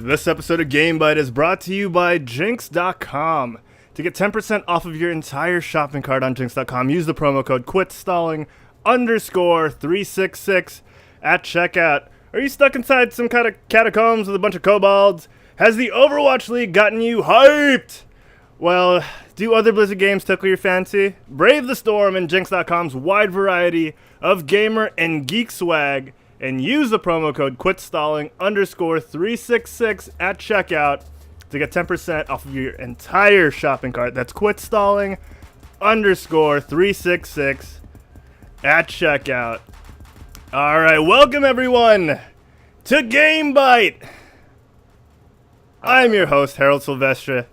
This episode of GameByte is brought to you by Jinx.com. To get 10% off of your entire shopping cart on Jinx.com, use the promo code QUITSTALLING_366 at checkout. Are you stuck inside some kind of catacombs with a bunch of kobolds? Has the Overwatch League gotten you hyped? Well, do other Blizzard games tickle your fancy? Brave the storm in Jinx.com's wide variety of gamer and geek swag and use the promo code QUITSTALLING_366 at checkout to get 10% off of your entire shopping cart. That's QUITSTALLING_366 at checkout. All right, welcome everyone to GameByte. I'm your host, Herald Silvestre.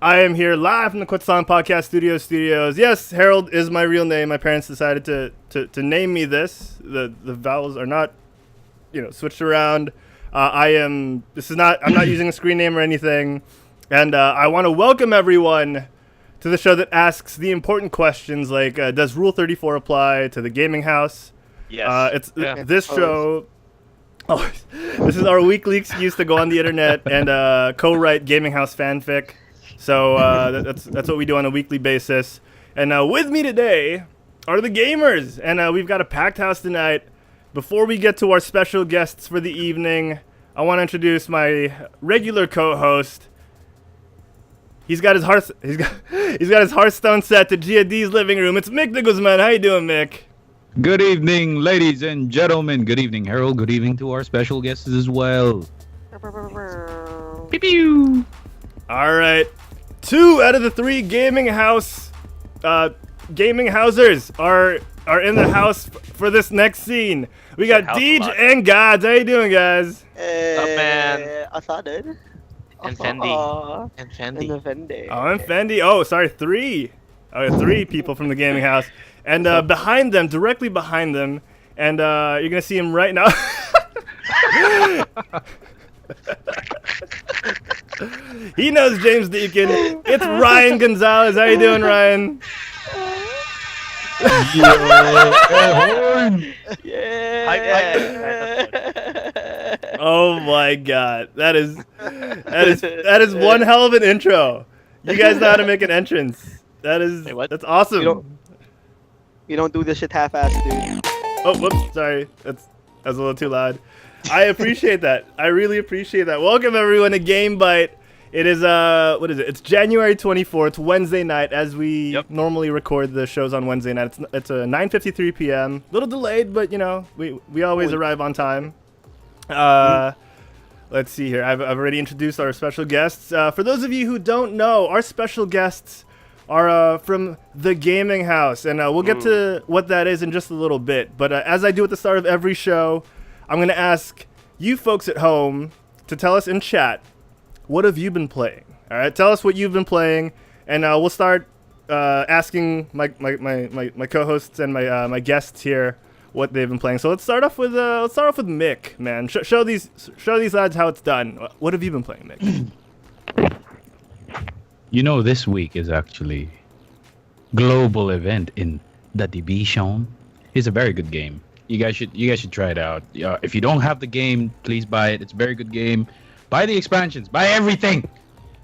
I am here live from the QuitStalling Podcast Studios. Yes, Herald is my real name. My parents decided to name me this. The vowels are not, switched around. I'm not using a screen name or anything. And I want to welcome everyone to the show that asks the important questions like, does Rule 34 apply to the GamingHause? Yes. This show. Oh, this is our weekly excuse to go on the internet and co-write GamingHause fanfic. So that's what we do on a weekly basis. And with me today are the gamers. And we've got a packed house tonight. Before we get to our special guests for the evening, I want to introduce my regular co-host. He's got his Hearthstone set to God's living room. It's Mick DeGuzman. How you doing, Mick? Good evening, ladies and gentlemen. Good evening, Harold. Good evening to our special guests as well. Pew pew. All right. 2 out of the 3 GamingHousers are in the house for this next scene. We got Deej and Godz. How you doing, guys? Hey, up, man? Asada. And Fendi. And Fendi. Oh, and Fendi. Oh, sorry, 3. Oh, 3 people from the GamingHouse. And behind them, directly behind them, and you're going to see him right now. He knows James Deacon. It's Ryan Gonzalez. How you doing, Ryan? Oh my God, that is one hell of an intro. You guys know how to make an entrance. That's awesome. You don't do this shit half-assed, dude. Oh, whoops, sorry. That's a little too loud. I appreciate that. I really appreciate that. Welcome everyone to GameByte. It is what is it? It's January 24th, Wednesday night, as we normally record the shows on Wednesday night. It's 9:53 p.m. A little delayed, but we always arrive on time. Let's see here. I've already introduced our special guests. For those of you who don't know, our special guests are from the GamingHouse, and we'll get to what that is in just a little bit. But as I do at the start of every show, I'm going to ask you folks at home to tell us in chat, what have you been playing? All right, tell us what you've been playing, and we'll start asking my co-hosts and my guests here what they've been playing. So let's start off with Mick, man. Show these lads how it's done. What have you been playing, Mick? This week is actually global event in the division. It's a very good game. You guys should try it out. If you don't have the game, please buy it. It's a very good game. Buy the expansions. Buy everything.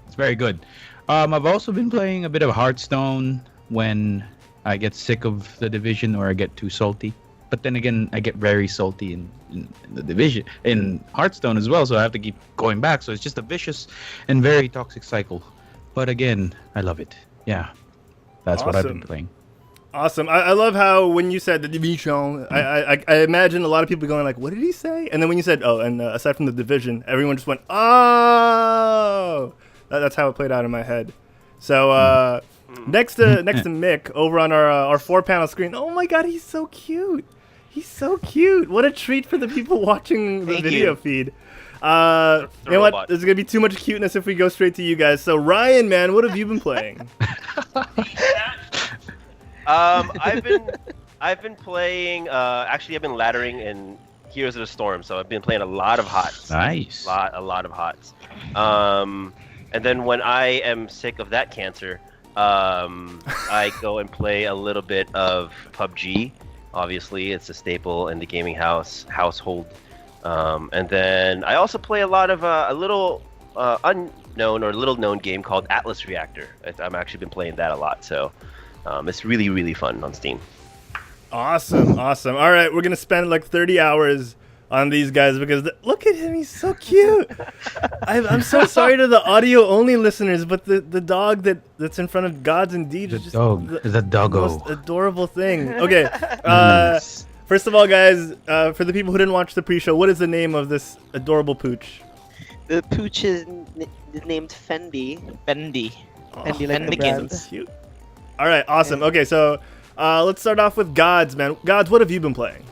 It's very good. I've also been playing a bit of Hearthstone when I get sick of the division or I get too salty. But then again, I get very salty in the division, in Hearthstone as well. So I have to keep going back. So it's just a vicious and very toxic cycle. But again, I love it. Yeah, that's what I've been playing. Awesome. I love how when you said the division, I imagine a lot of people going like, what did he say? And then when you said, and aside from the division, everyone just went, oh! That's how it played out in my head. So next to Mick, over on our 4-panel screen, oh my God, he's so cute. He's so cute. What a treat for the people watching the video feed. You know what? There's going to be too much cuteness if we go straight to you guys. So Ryan, man, what have you been playing? I've been playing. Actually, I've been laddering in Heroes of the Storm, so I've been playing a lot of HOTS. Nice. A lot of HOTS. And then when I am sick of that cancer, I go and play a little bit of PUBG. Obviously, it's a staple in the gaming household. And then I also play a lot of a little unknown or little known game called Atlas Reactor. I've actually been playing that a lot, so it's really, really fun on Steam. Awesome. All right, we're gonna spend like 30 hours on these guys because look at him, he's so cute. I'm so sorry to the audio only listeners, but the dog that's in front of Godz and Deej is just the doggo. most adorable thing. Okay, first of all, guys, for the people who didn't watch the pre-show, what is the name of this adorable pooch? The pooch is named Fendi. Fendi. Fendi like the Fendi brand. Games. Cute. All right, awesome. Okay, so let's start off with Godz, man. Godz, what have you been playing?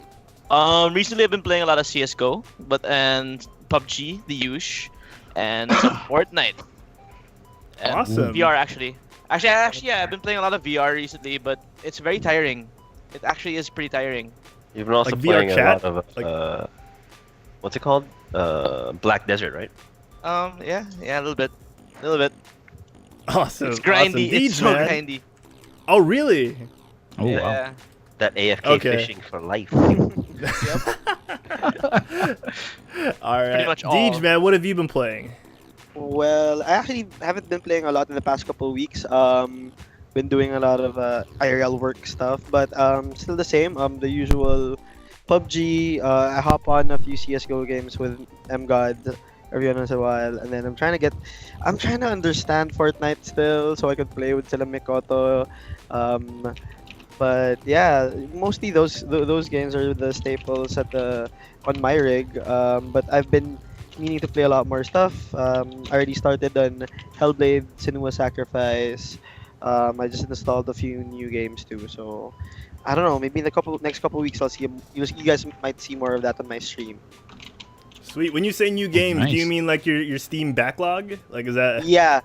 Recently I've been playing a lot of CS:GO, and PUBG, the usual, and some Fortnite. And Awesome. VR actually. Actually, I've been playing a lot of VR recently, but it's very tiring. It actually is pretty tiring. You've been also Like VR playing chat? a lot of what's it called? Black Desert, right? Yeah, a little bit. Awesome. It's grindy. Awesome. It's Deej, so man. grindy. Oh, really? Oh wow. Yeah. That AFK Okay. fishing for life. All right. pretty much Deej, all. man, what have you been playing? Well, I actually haven't been playing a lot in the past couple of weeks. Been doing a lot of IRL work stuff, but still the same. The usual PUBG. I hop on a few CS:GO games with MGod every once in a while, and then I'm trying to understand Fortnite still, so I could play with sila Mikoto. But yeah, mostly those games are the staples on my rig. But I've been meaning to play a lot more stuff. I already started on Hellblade: Senua's Sacrifice. I just installed a few new games too. So I don't know. Maybe in the next couple weeks, I'll see. You guys might see more of that on my stream. Sweet. When you say new games, do you Nice. mean like your Steam backlog? Like, is that? Yeah.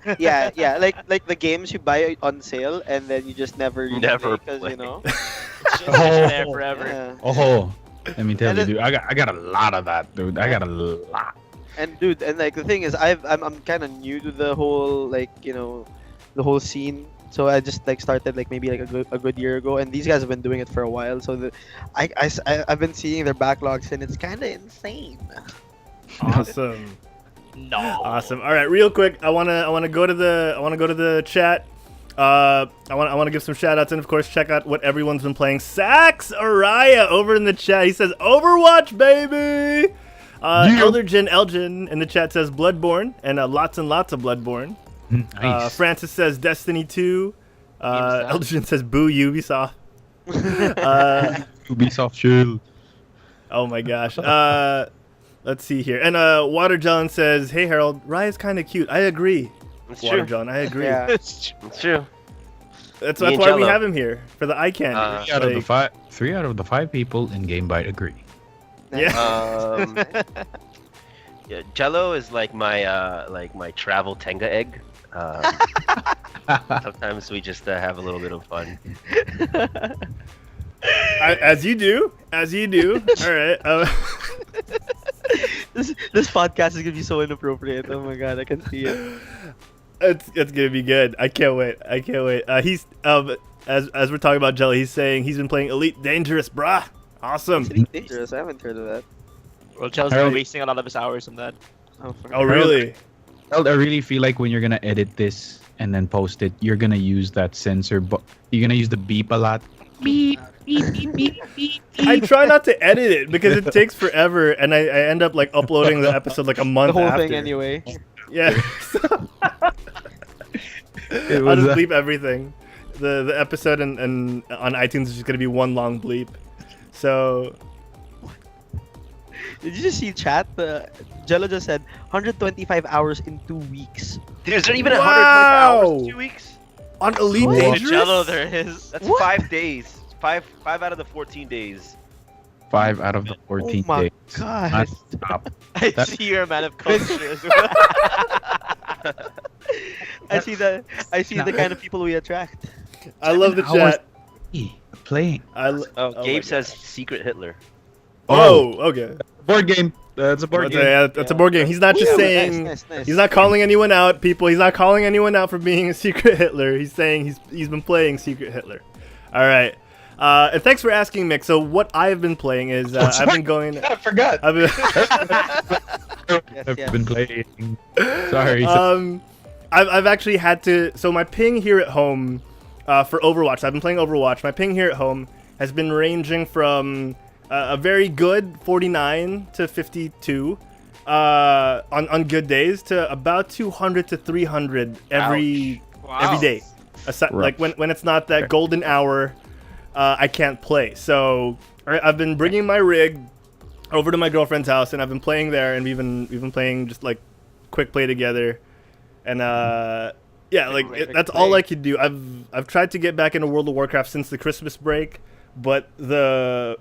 Like the games you buy on sale and then you just never Never because play. you know. It's just there forever. Yeah. Oh, let me tell And you, then- dude. I got a lot of that, dude. I got a lot. And dude, and like the thing is, I'm kind of new to the whole the whole scene. So I just like started like maybe like a good year ago, and these guys have been doing it for a while. So I've been seeing their backlogs, and it's kind of insane. Awesome. No. Awesome. All right, real quick, I wanna go to the chat. I wanna give some shout outs, and of course check out what everyone's been playing. Sax Araya over in the chat. He says Overwatch, baby. Elgin in the chat says Bloodborne, and lots and lots of Bloodborne. Nice. Francis says Destiny 2. Ubisoft. Elgin says Boo Ubisoft. Ubisoft chill. Oh my gosh. Let's see here. And Water John says, "Hey Harold, Raya's kind of cute." I agree. It's Water true. John, I agree. Yeah. It's true. That's Me and why we Jello. have him here for the eye candy. Three out of the five people in GameByte agree. Yeah. Yeah, Jello is like my travel Tenga egg. Sometimes we just have a little bit of fun. As you do. All right. This podcast is gonna be so inappropriate. Oh my god, I can see it. It's gonna be good. I can't wait. He's as we're talking about Jelly, he's saying he's been playing Elite Dangerous, brah. Awesome. Elite Dangerous. I haven't heard of that. Well, Chel's Harold- been wasting a lot of his hours on that. Oh really? I really feel like when you're gonna edit this and then post it, you're gonna use that sensor, but you're gonna use the beep a lot. Beep, beep, beep, beep, beep. I try not to edit it because it takes forever, and I end up like uploading the episode like a month The whole after. thing anyway. Yeah. It I'll was, just bleep everything. The episode and on iTunes is just gonna be one long bleep. So Did you just see chat? Jello just said 125 hours in 2 weeks. Dude, is there even 125 Wow. hours in 2 weeks? on Elite What? Dangerous. Jello there is. That's What? 5 days. Five out of the 14 days. 5 out of the 14 Oh my days. God. Non-stop. I That- see you're a man of culture as well. I see the kind of people we attract. I love the I was- chat. Playing. Oh, my Gabe God. says Secret Hitler. Oh, okay. Board game. That's a board game. That's a board game. He's not just Yeah, saying. nice. He's not calling anyone out, people. He's not calling anyone out for being a secret Hitler. He's saying he's been playing Secret Hitler. All right. And thanks for asking, Mick. So what I've been playing is I've been going. I forgot. I've been, I've been playing. Sorry. I've actually had to. So my ping here at home for Overwatch. I've been playing Overwatch. My ping here at home has been ranging from a very good 49 to 52 on good days to about 200 to 300 every day. Like when it's not that golden hour, I can't play. So I've been bringing my rig over to my girlfriend's house, and I've been playing there, and we've been playing just like quick play together, and that's all I could do. I've tried to get back into World of Warcraft since the Christmas break, but the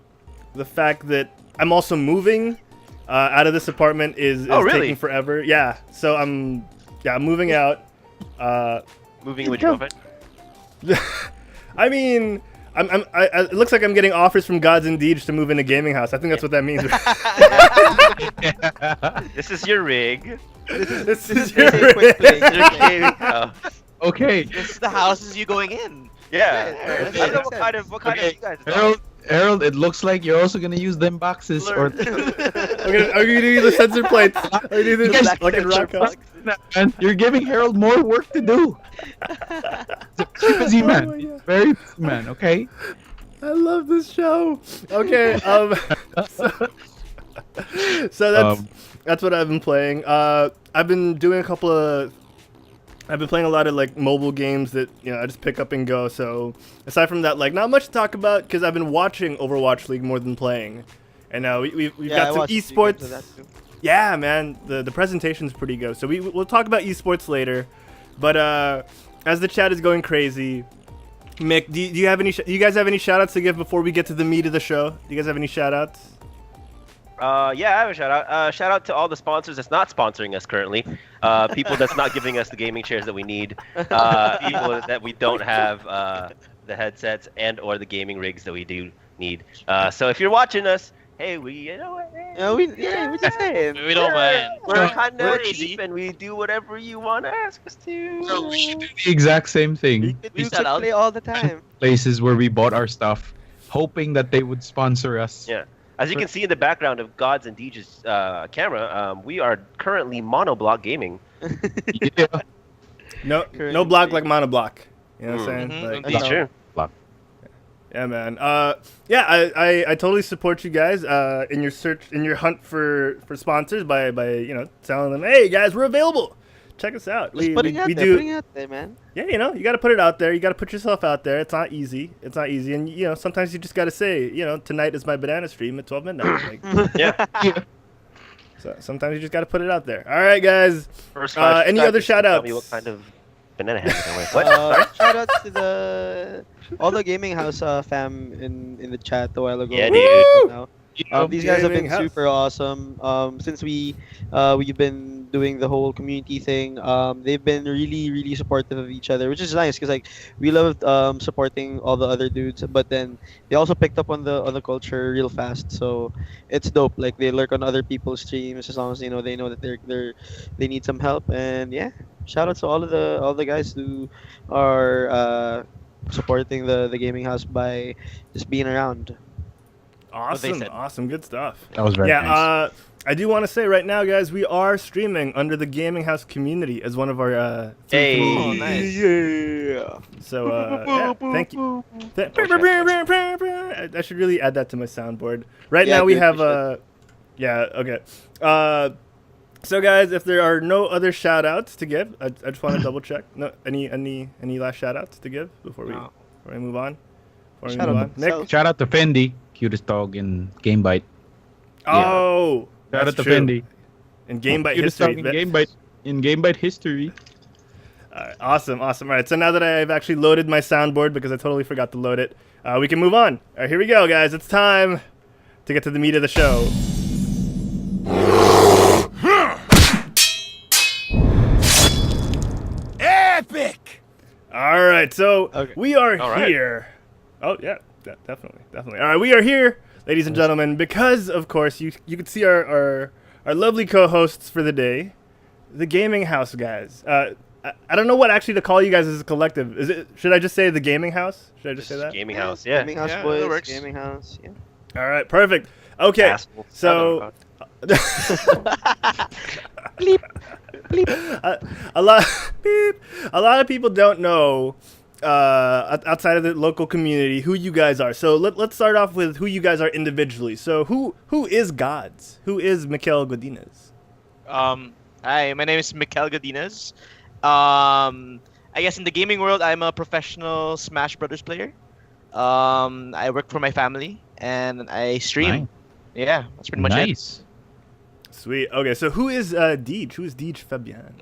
fact that I'm also moving out of this apartment is taking forever. Yeah, so I'm moving out. Moving with your girlfriend? I mean, it looks like I'm getting offers from Godz and Deej to move into GamingHause. I think that's what that means. This is your rig. This is your rig. Your gaming house. Okay. This is the houses you going in. Yeah. Yeah, I don't know what kind of you guys Harold, it looks like you're also gonna use them boxes or Are you gonna use the sensor plates? Are you gonna do this like in Rock House? Man, you're giving Harold more work to do. He's a busy man. my God. Very busy man. Okay. I love this show. Okay. So that's what I've been playing. I've been doing I've been playing a lot of like mobile games that I just pick up and go. So aside from that, like not much to talk about because I've been watching Overwatch League more than playing. And now we've got some esports. Yeah, man, the presentation's pretty good. So we'll talk about esports later. But as the chat is going crazy, Mick, do you have any? You guys have any shout-outs to give before we get to the meat of the show? Do you guys have any shout-outs? Yeah, I have a shout out. Shout out to all the sponsors that's not sponsoring us currently. People that's not giving us the gaming chairs that we need. People that we don't have the headsets and or the gaming rigs that we do need. So if you're watching us, hey, we just saying. We don't mind. We're kind We're of easy. cheap and we do whatever you want to ask us to. So we should do the exact same thing. We shout could out. play all the time. Places where we bought our stuff, hoping that they would sponsor us. Yeah. As you can see in the background of Godz and Deej's camera, we are currently monoblock gaming. Yeah. No block like monoblock. You know what I'm saying? Mhm, Like, That's true. yeah, man. I totally support you guys in your hunt for sponsors by telling them, hey guys, we're available. Check us out. Just putting it out there, man. Yeah, you got to put it out there. You got to put yourself out there. It's not easy. And sometimes you just got to say, tonight is my banana stream at 12 midnight. Like, Yeah. so sometimes you just got to put it out there. All right, guys. First Any other shout-outs? Tell me what kind of banana ham you're going. What? Shout out to all the GamingHause fam in the chat a while ago. Yeah, dude. Now. These guys have been GamingHause. super awesome. Since we've been doing the whole community thing, they've been really, really supportive of each other, which is nice because like we love supporting all the other dudes, but then they also picked up on the culture real fast. So it's dope. Like they lurk on other people's streams as long as they know that they need some help. And yeah, shout out to all the guys who are supporting the GamingHause by just being around. Awesome, good stuff. That was very nice. I do want to say right now, guys, we are streaming under the GamingHause community as one of our Hey. Oh, nice. Yeah. So thank you. I should really add that to my soundboard. Right now we dude, have you okay. So guys, if there are no other shout outs to give, I just want to double check. No, any last shout outs to give before we move on? Shout out Nick? Shout out to Fendi, cutest dog in GameByte. Oh, Shout that's out to true. Fendi. In GameByte Cutest history. dog in GameByte history. Awesome. All right, so now that I've actually loaded my soundboard because I totally forgot to load it, we can move on. All right, here we go, guys. It's time to get to the meat of the show. Epic! All right, so we are here. Oh, yeah, definitely. All right, we are here, ladies and gentlemen, because, of course, you can see our lovely co-hosts for the day, the GamingHause guys. I don't know what actually to call you guys as a collective. Should I just say the Gaming House? Should I just say that? Gaming House, yeah. Gaming House Yeah, boys. that works. Gaming House. Yeah. All right, perfect. Okay, Assholes. so Bleep. a lot of people don't know outside of the local community who you guys are. So let's start off with who you guys are individually. So who is Godz? Who is Mikel Godinez? Hi, my name is Mikel Godinez. I guess in the gaming world, I'm a professional Smash Brothers player. I work for my family and I stream. Nice. Yeah, that's pretty much it. Nice. Sweet. Okay, so who is Deej? Who is Deej Fabian?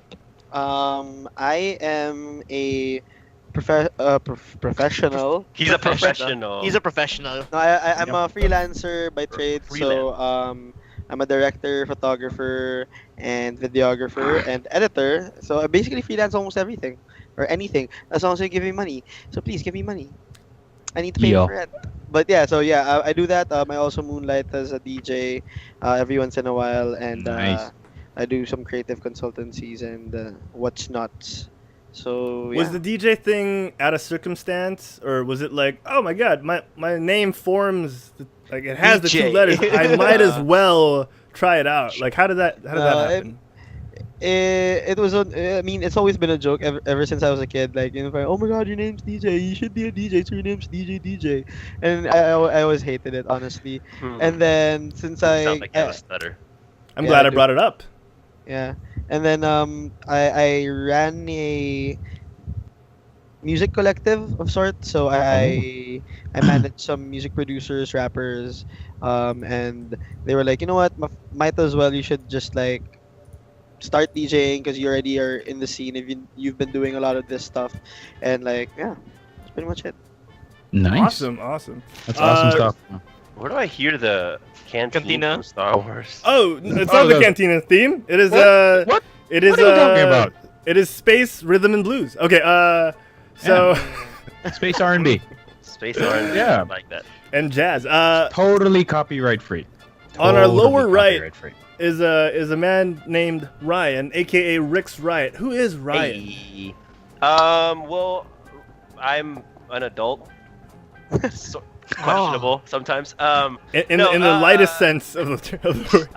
I am a professional. He's a professional. He's a professional. No, I'm a freelancer by trade. So I'm a director, photographer, and videographer and editor. So I basically freelance almost everything or anything as long as you give me money. So please give me money. I need to pay Yo. for rent. But yeah, so yeah, I do that. I also moonlight as a DJ every once in a while, and Nice. I do some creative consultancies and what's not. So yeah. Was the DJ thing out of circumstance, or was it like, oh my god, my name forms like it has the two DJ. letters. I might as well try it out. Like how did that happen? It was I mean, it's always been a joke ever since I was a kid. Like, you know, oh my god, your name's DJ. You should be a DJ. So your name's DJ. And I always hated it, honestly. And then since Sounds like you have a stutter. I'm yeah, glad I I do. brought it up. yeah, and then I ran a music collective of sorts. So I managed some music producers, rappers, and they were like, you know what, might as well. You should just like start DJing because you already are in the scene. If you've been doing a lot of this stuff, and like yeah, that's pretty much it. Nice. Awesome. That's awesome stuff. Where do I hear the canteen Cantina? from Star Wars? Oh, it's not the Cantina theme. It is What? It is What are you talking about? It is space rhythm and blues. Okay, so Space R&B. Space Orange. Yeah. Like that. and jazz. Totally copyright free. On our lower right copyright-free. is a man named Ryan, aka ryxriot. Who is Ryan? Hey. Well, I'm an adult. So, questionable sometimes. In No, the lightest sense of the word.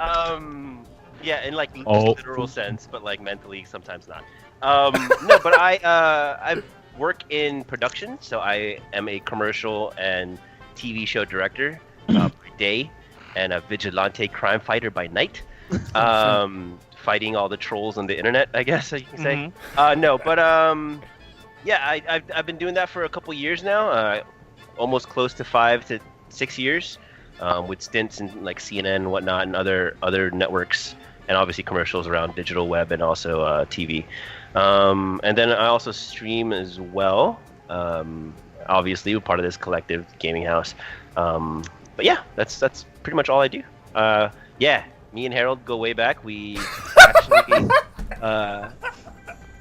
Yeah, in like Oh. literal sense, but like mentally sometimes not. No, but I work in production, so I am a commercial and TV show director by day, and a vigilante crime fighter by night. Fighting all the trolls on the internet, I guess you can say. No, but yeah, I've been doing that for a couple years now. Almost close to 5 to 6 years, with stints in like CNN and whatnot, and other networks, and obviously commercials around digital web and also TV. And then I also stream as well. Obviously, we're part of this collective gaming house. But yeah, that's pretty much all I do. Yeah, me and Herald go way back. We actually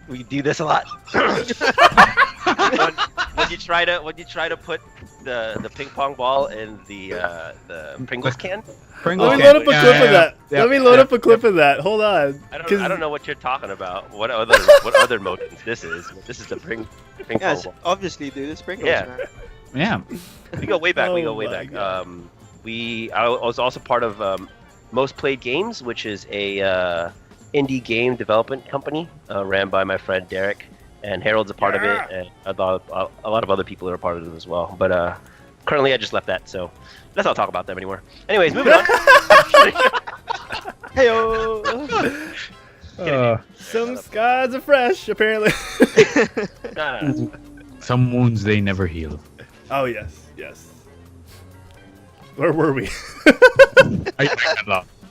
we do this a lot. when you try to put the ping pong ball in the Pringles can. Let me load up a clip of that. Let me load up a clip of that. Hold on. I don't know what you're talking about. What other motions this is? This is the ping Yeah, pong it's ball. obviously, dude. It's Pringles, Yeah. man. Yeah. We go way back. We Oh go way my back. God. I was also part of Most Played Games, which is a indie game development company ran by my friend Derek, and Harold's a part of it, and a lot of other people are a part of it as well. But currently, I just left that, so let's not talk about them anymore. Anyways, moving on. Heyo. Some skies are fresh, apparently. No. Some wounds they never heal. Oh yes. Where were we? I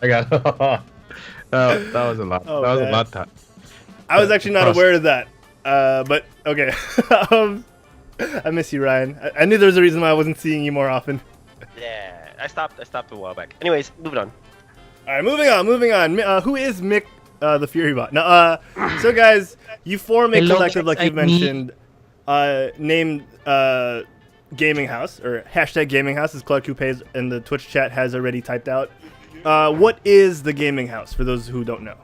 got that was a lot. Oh, that was man. a lot. I was actually not Trust. aware of that. But okay. I miss you, Ryan. I knew there was a reason why I wasn't seeing you more often. Yeah, I stopped a while back. Anyways, moving on. All right, moving on. Who is Mick, the Fury Bot? Now, so guys, you form a Hello, collective, like you it's me. mentioned, named Gaming House, or hashtag Gaming House, as Clark Coupe in the Twitch chat has already typed out. What is the Gaming House, for those who don't know?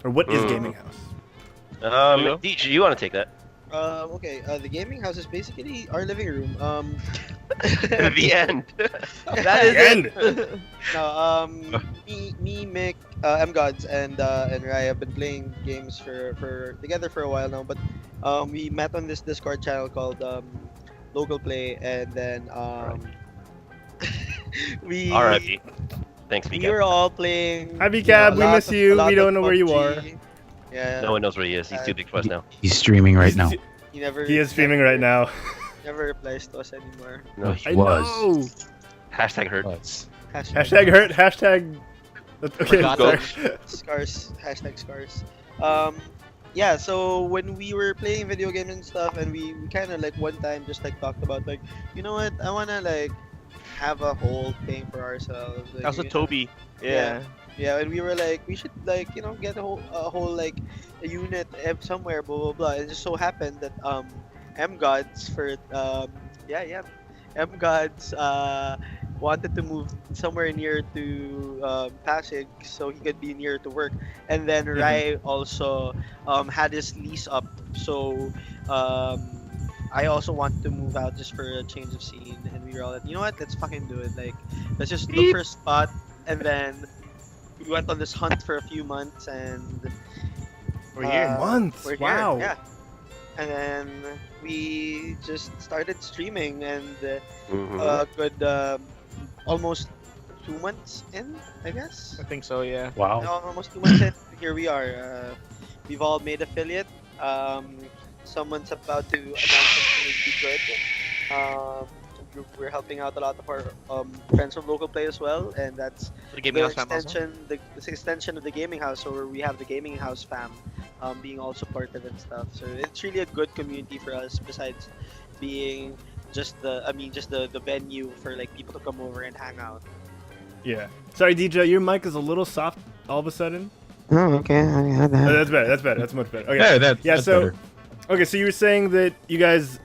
Or what is Gaming House? go. Deej, you want to take that? Okay. The gaming house is basically our living room. The end. That is End. No, me, Mick, Godz, and Rai have been playing games for together for a while now. But we met on this Discord channel called Local Play, and then we R.I.P. Thanks, we Mikel. were all playing. Hi, Cab. a We lot miss of- you. a lot We don't of know where you PUBG. are. Yeah. No one knows where he is. He's too big for us now. He's streaming right now. He never. He is streaming right now. Never replies to us anymore. No. He I was. know. Hashtag hurt. Was. Hashtag hurt. Hashtag. Okay, Forgot sorry. Scars. Hashtag scars. Yeah, so when we were playing video games and stuff, and we kind of like one time just like talked about like, you know what, I wanna like have a whole thing for ourselves. Like, Also you know- Toby. Yeah. Yeah, and we were like, we should like get a whole like a unit somewhere, blah blah blah. It just so happened that Godz for Godz wanted to move somewhere near to Pasig so he could be near to work, and then Rai also had his lease up, so I also wanted to move out just for a change of scene, and we were all like, you know what, let's fucking do it. Like, let's just look for a spot, and then we went on this hunt for a few months, and We're here. Months. we're here, Wow. yeah. And then we just started streaming, and Mhm. good almost 2 months in, I guess. I think so, yeah. Wow. Almost 2 months in. Here we are. We've all made affiliate. Someone's about to announce something really good. We're helping out a lot of our friends from Local Play as well, and that's The gaming the house fam also. extension, the extension of the gaming house. So where we have the gaming house fam, being all supportive and stuff. So it's really a good community for us. Besides being just the venue for like people to come over and hang out. Yeah. Sorry, DJ. Your mic is a little soft all of a sudden. Oh, okay. Oh, that's better. That's better. That's much better. Okay. Yeah, that's so better. okay. So you were saying that you guys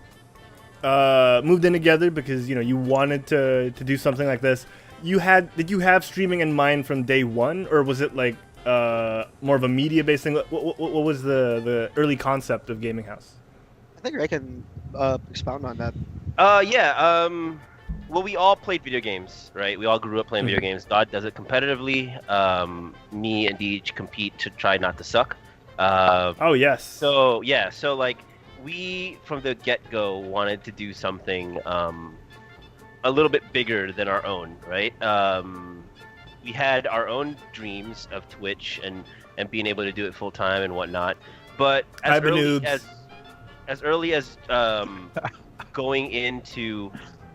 moved in together because you wanted to do something like this. Did you have streaming in mind from day one, or was it like more of a media based thing? What was the early concept of Gaming House? I think I can expound on that. Well, we all played video games, right? We all grew up playing video games. Dodd does it competitively. Me and Deej compete to try not to suck. Oh yes. So like we from the get-go wanted to do something a little bit bigger than our own, right? We had our own dreams of Twitch and being able to do it full time and whatnot. But as early as going into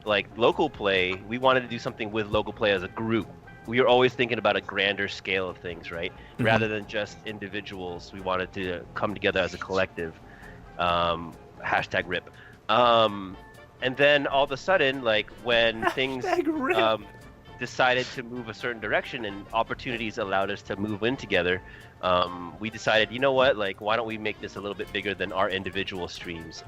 like local play, we wanted to do something with local play as a group. We were always thinking about a grander scale of things, right? Rather than just individuals, we wanted to come together as a collective. Hashtag RIP. And then all of a sudden, like when things decided to move a certain direction and opportunities allowed us to move in together, we decided, you know what, like why don't we make this a little bit bigger than our individual streams?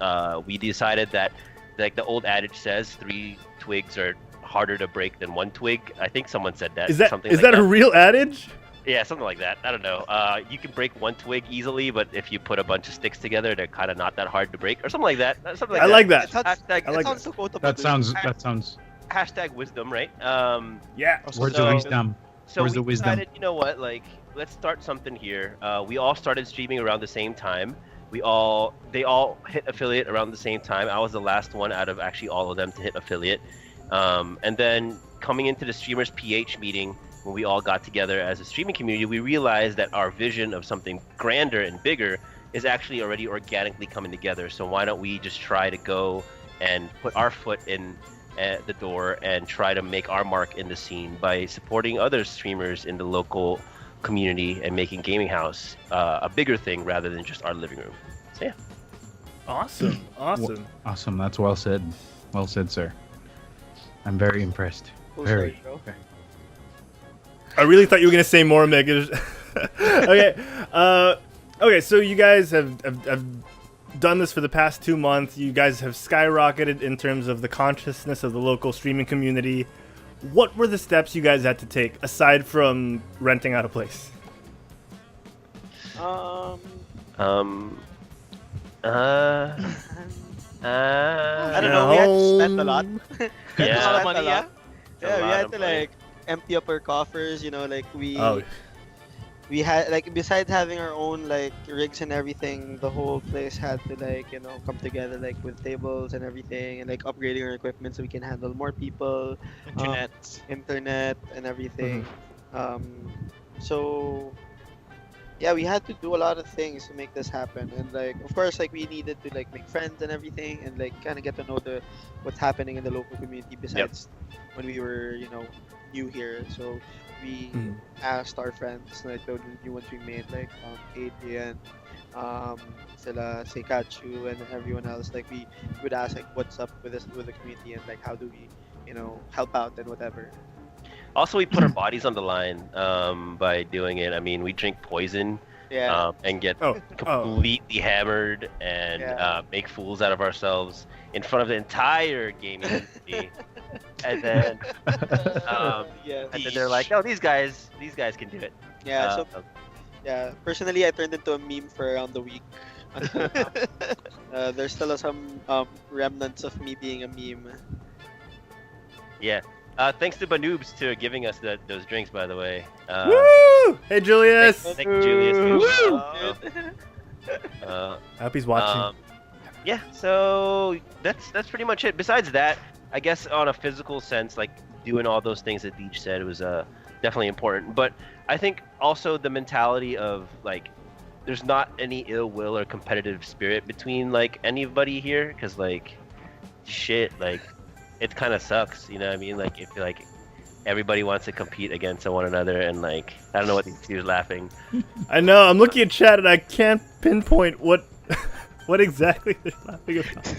We decided that, like the old adage says, 3 twigs are harder to break than 1 twig. I think someone said that. Is that something is like that a real adage? Yeah, something like that. I don't know. You can break 1 twig easily, but if you put a bunch of sticks together, they're kind of not that hard to break, or something like that. Something like I that. like that. Hashtag, I like sounds so quotable. That sounds. hashtag wisdom, right? Yeah. Where's So- the wisdom? So Where's we the wisdom? decided, you know what, like let's start something here. We all started streaming around the same time. They all hit affiliate around the same time. I was the last one out of actually all of them to hit affiliate. And then coming into the Streamers PH meeting, when we all got together as a streaming community, we realized that our vision of something grander and bigger is actually already organically coming together. So why don't we just try to go and put our foot in at the door and try to make our mark in the scene by supporting other streamers in the local community and making Gaming House a bigger thing rather than just our living room. So yeah. Awesome. Awesome. Awesome. That's well said. Well said, sir. I'm very impressed. Very. I really thought you were gonna say more, Mick. Okay. Okay. So you guys have done this for the past 2 months. You guys have skyrocketed in terms of the consciousness of the local streaming community. What were the steps you guys had to take aside from renting out a place? Uh, I don't know. We had to spend a lot. We had to Yeah. A lot of spend money, a yeah? lot. Yeah, we lot had of to money. like empty up our coffers. You know, like Oh, we had like besides having our own like rigs and everything, the whole place had to like come together like with tables and everything and like upgrading our equipment so we can handle more people, Internet. internet and everything. So yeah, we had to do a lot of things to make this happen, and like of course like we needed to like make friends and everything and like kind of get to know the what's happening in the local community besides when we were new here. So we asked our friends, like the new ones we made, like Adrian, sila Seikachu and everyone else. Like we would ask like what's up with this with the community and like how do we help out and whatever. Also, we put our bodies on the line by doing it. I mean, we drink poison Yeah. and get Oh. completely hammered and Yeah. make fools out of ourselves in front of the entire gaming community. And then, Yeah. and then they're like, "Oh, these guys can do it." Yeah. So yeah, personally, I turned into a meme for around the week. Until now. There's still some remnants of me being a meme. yeah. Thanks to Banoobs for giving us those drinks, by the way. woo! Hey, Julius. Thank you, Julius. Woo! Uh, I hope he's watching. yeah, so that's pretty much it. Besides that, I guess on a physical sense, like doing all those things that Deej said was definitely important. But I think also the mentality of like, there's not any ill will or competitive spirit between like anybody here, because like, shit, like it kind of sucks, you know what I mean? Like if like everybody wants to compete against one another, and like I don't know what these two are laughing. I know. I'm looking at chat and I can't pinpoint what what exactly they're laughing about.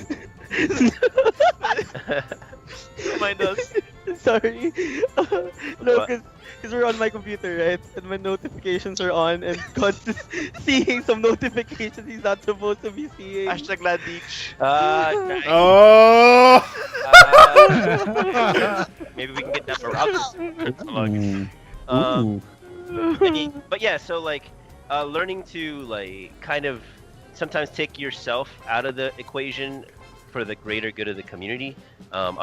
Mind us. Sorry. No, because we're on my computer, right? And my notifications are on, and Godz is seeing some notifications he's not supposed to be seeing. Hashtag Lad Beach. Nice. Oh! Maybe we can get that Morocco. Ooh. But yeah, so like learning to like kind of sometimes take yourself out of the equation for the greater good of the community.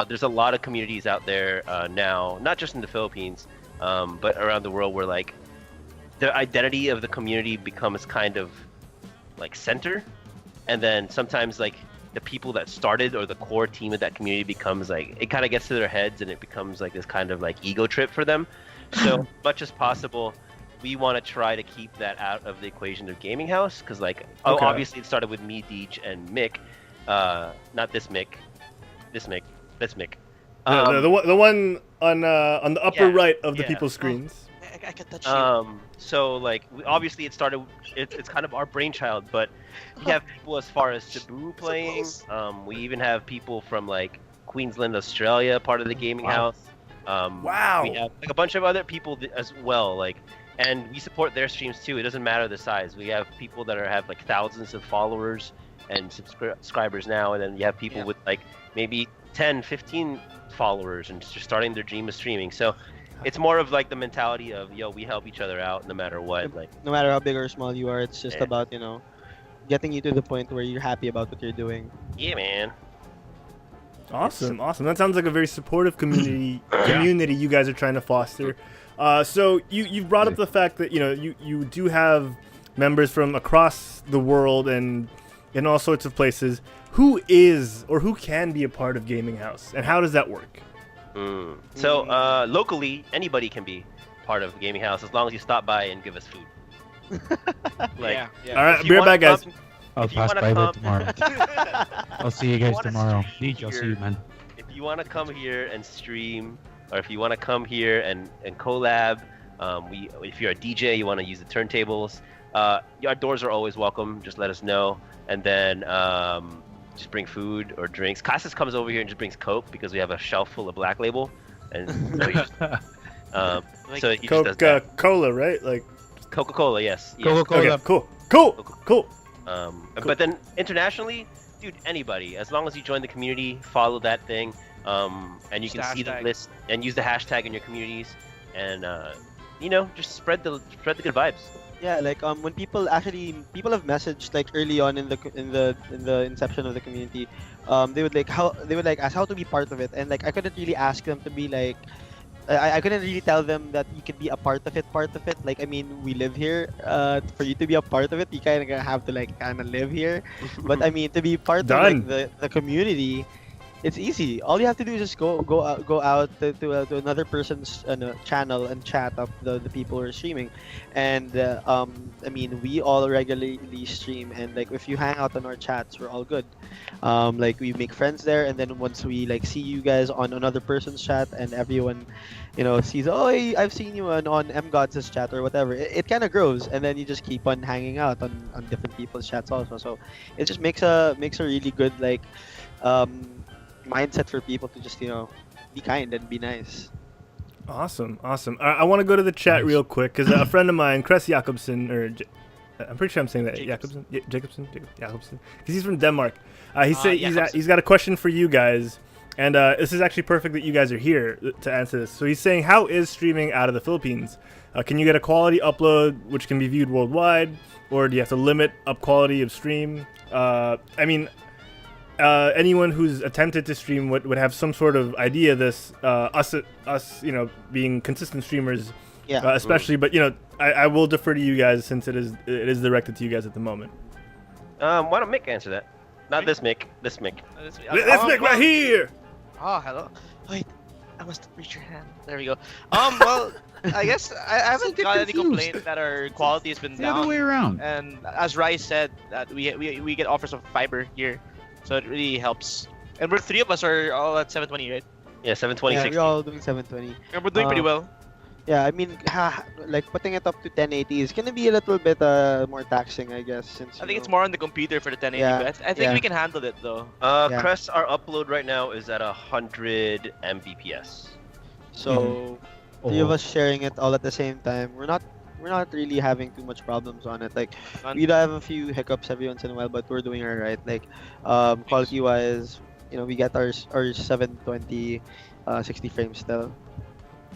There's a lot of communities out there now, not just in the Philippines, but around the world, where like the identity of the community becomes kind of like center, and then sometimes like the people that started or the core team of that community becomes like, it kind of gets to their heads and it becomes like this kind of like ego trip for them. So as much as possible, we want to try to keep that out of the equation of GamingHause, because like obviously it started with me, Deej, and Mick. Not this Mick, this Mick. The one on the upper right of the people's screens. I can touch you. So like obviously it started. It's kind of our brainchild, but we have people as far as Cebu playing. We even have people from like Queensland, Australia, part of the GamingHause. Wow. We have like a bunch of other people as well, like, and we support their streams too. It doesn't matter the size. We have people that have like thousands of followers and subscribers now, and then you have people with like maybe 10, 15 followers and just starting their dream of streaming. So it's more of like the mentality of, yo, we help each other out no matter what. Like, No matter how big or small you are, it's just about getting you to the point where you're happy about what you're doing. yeah, man. Awesome. That sounds like a very supportive community you guys are trying to foster. So you've brought up the fact that you do have members from across the world and in all sorts of places. Who is or who can be a part of GamingHause, and how does that work? So locally, anybody can be part of GamingHause as long as you stop by and give us food. Like, All right, be right back, guys. I'll if you pass wanna by there come- tomorrow. I'll see you guys wanna tomorrow. stream Deej, I'll see here- you, man. If you want to come here and stream, or if you want to come here and collab, if you're a DJ, you want to use the turntables, our doors are always welcome. Just let us know, and then just bring food or drinks. Casas comes over here and just brings Coke because we have a shelf full of Black Label, and so he just, so he just does that. Coca-Cola, right? Like Coca-Cola, yes. Coca-Cola. okay, cool. Cool. But then internationally, dude, anybody, as long as you join the community, follow that thing, and you can Just see the hashtag. list and use the hashtag in your communities, and just spread the good vibes. Yeah, like when people have messaged like early on in the inception of the community, they would like ask how to be part of it, and like I couldn't really ask them to be like I couldn't really tell them that you could be a part of it. Like I mean, we live here. For you to be a part of it, you kind of have to like kind of live here. But I mean, to be part of like the community, it's easy. All you have to do is just go out to another person's channel and chat up the people who are streaming, and I mean we all regularly stream, and like if you hang out on our chats, we're all good. Like we make friends there, and then once we like see you guys on another person's chat, and everyone, sees, oh hey, I've seen you on Godz's chat or whatever. It kind of grows, and then you just keep on hanging out on different people's chats also. So it just makes a really good like mindset for people to just be kind and be nice. Awesome. I want to go to the chat real quick because a friend of mine, Chris Jacobson, I'm pretty sure I'm saying that Jacobson, Jacobson, because he's from Denmark. He's got a question for you guys, and this is actually perfect that you guys are here to answer this. So he's saying, how is streaming out of the Philippines? Can you get a quality upload which can be viewed worldwide, or do you have to limit up quality of stream? I mean, anyone who's attempted to stream would have some sort of idea of this. Us, being consistent streamers, especially. But I will defer to you guys since it is directed to you guys at the moment. Why don't Mick answer that? Not this Mick. This Mick. This Mick right here. Oh, hello. Wait, I must reach your hand. There we go. Well, I guess I haven't got any complaint that our quality has been The down. other way around. And as Rai said, that we get offers of fiber here, so it really helps. And we're three of us are all at 720, right? Yeah, 720. Yeah, we're all doing 720. And we're doing pretty well. Yeah, I mean, like putting it up to 1080 is gonna be a little bit more taxing, I guess. Since I think it's more on the computer for the 1080, Yeah, but I think we can handle it though. Yeah. Crest, our upload right now is at 100 Mbps. So three of us sharing it all at the same time. We're not really having too much problems on it. Like we do have a few hiccups every once in a while, but we're doing alright. Like quality wise, we get our 720 60 frames still.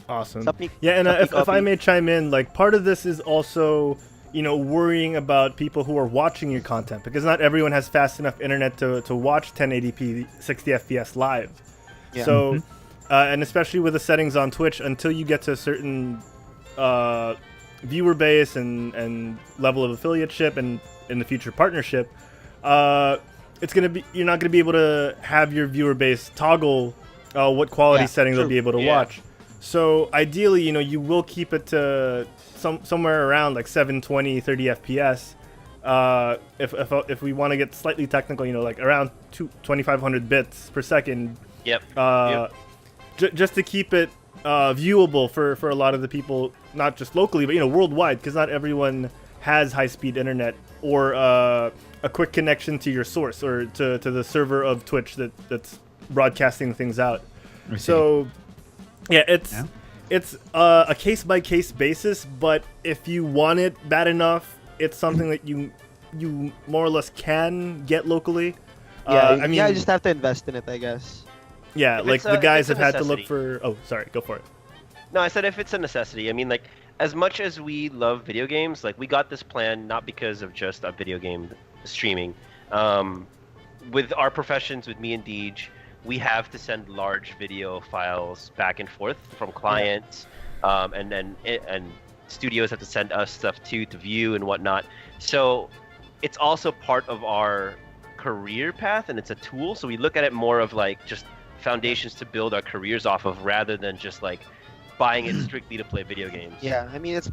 Awesome. Something- Yeah, and something if I copy. may chime in, like part of this is also worrying about people who are watching your content, because not everyone has fast enough internet to watch 1080p 60 FPS live. Yeah. So and especially with the settings on Twitch, until you get to a certain viewer base and level of affiliateship and in the future partnership, it's gonna be, you're not gonna be able to have your viewer base toggle what quality setting they'll be able to watch. So ideally, you will keep it to somewhere around like 720, 30 FPS. If we want to get slightly technical, like around 2500 bits per second. Yep. Just to keep it viewable for a lot of the people, not just locally, but worldwide, because not everyone has high-speed internet or a quick connection to your source or to the server of Twitch that's broadcasting things out. So yeah, it's a case-by-case basis, but if you want it bad enough, it's something that you more or less can get locally. You just have to invest in it, I guess. Yeah, If like it's the a- guys if have it's a had to look necessity. for. Oh, sorry, go for it. No, I said if it's a necessity. I mean, like, as much as we love video games, like, we got this plan not because of just a video game streaming. With our professions, with me and Deej, we have to send large video files back and forth from clients, and studios have to send us stuff too to view and whatnot. So it's also part of our career path, and it's a tool. So we look at it more of like just foundations to build our careers off of, rather than just like buying it strictly to play video games. Yeah, I mean it's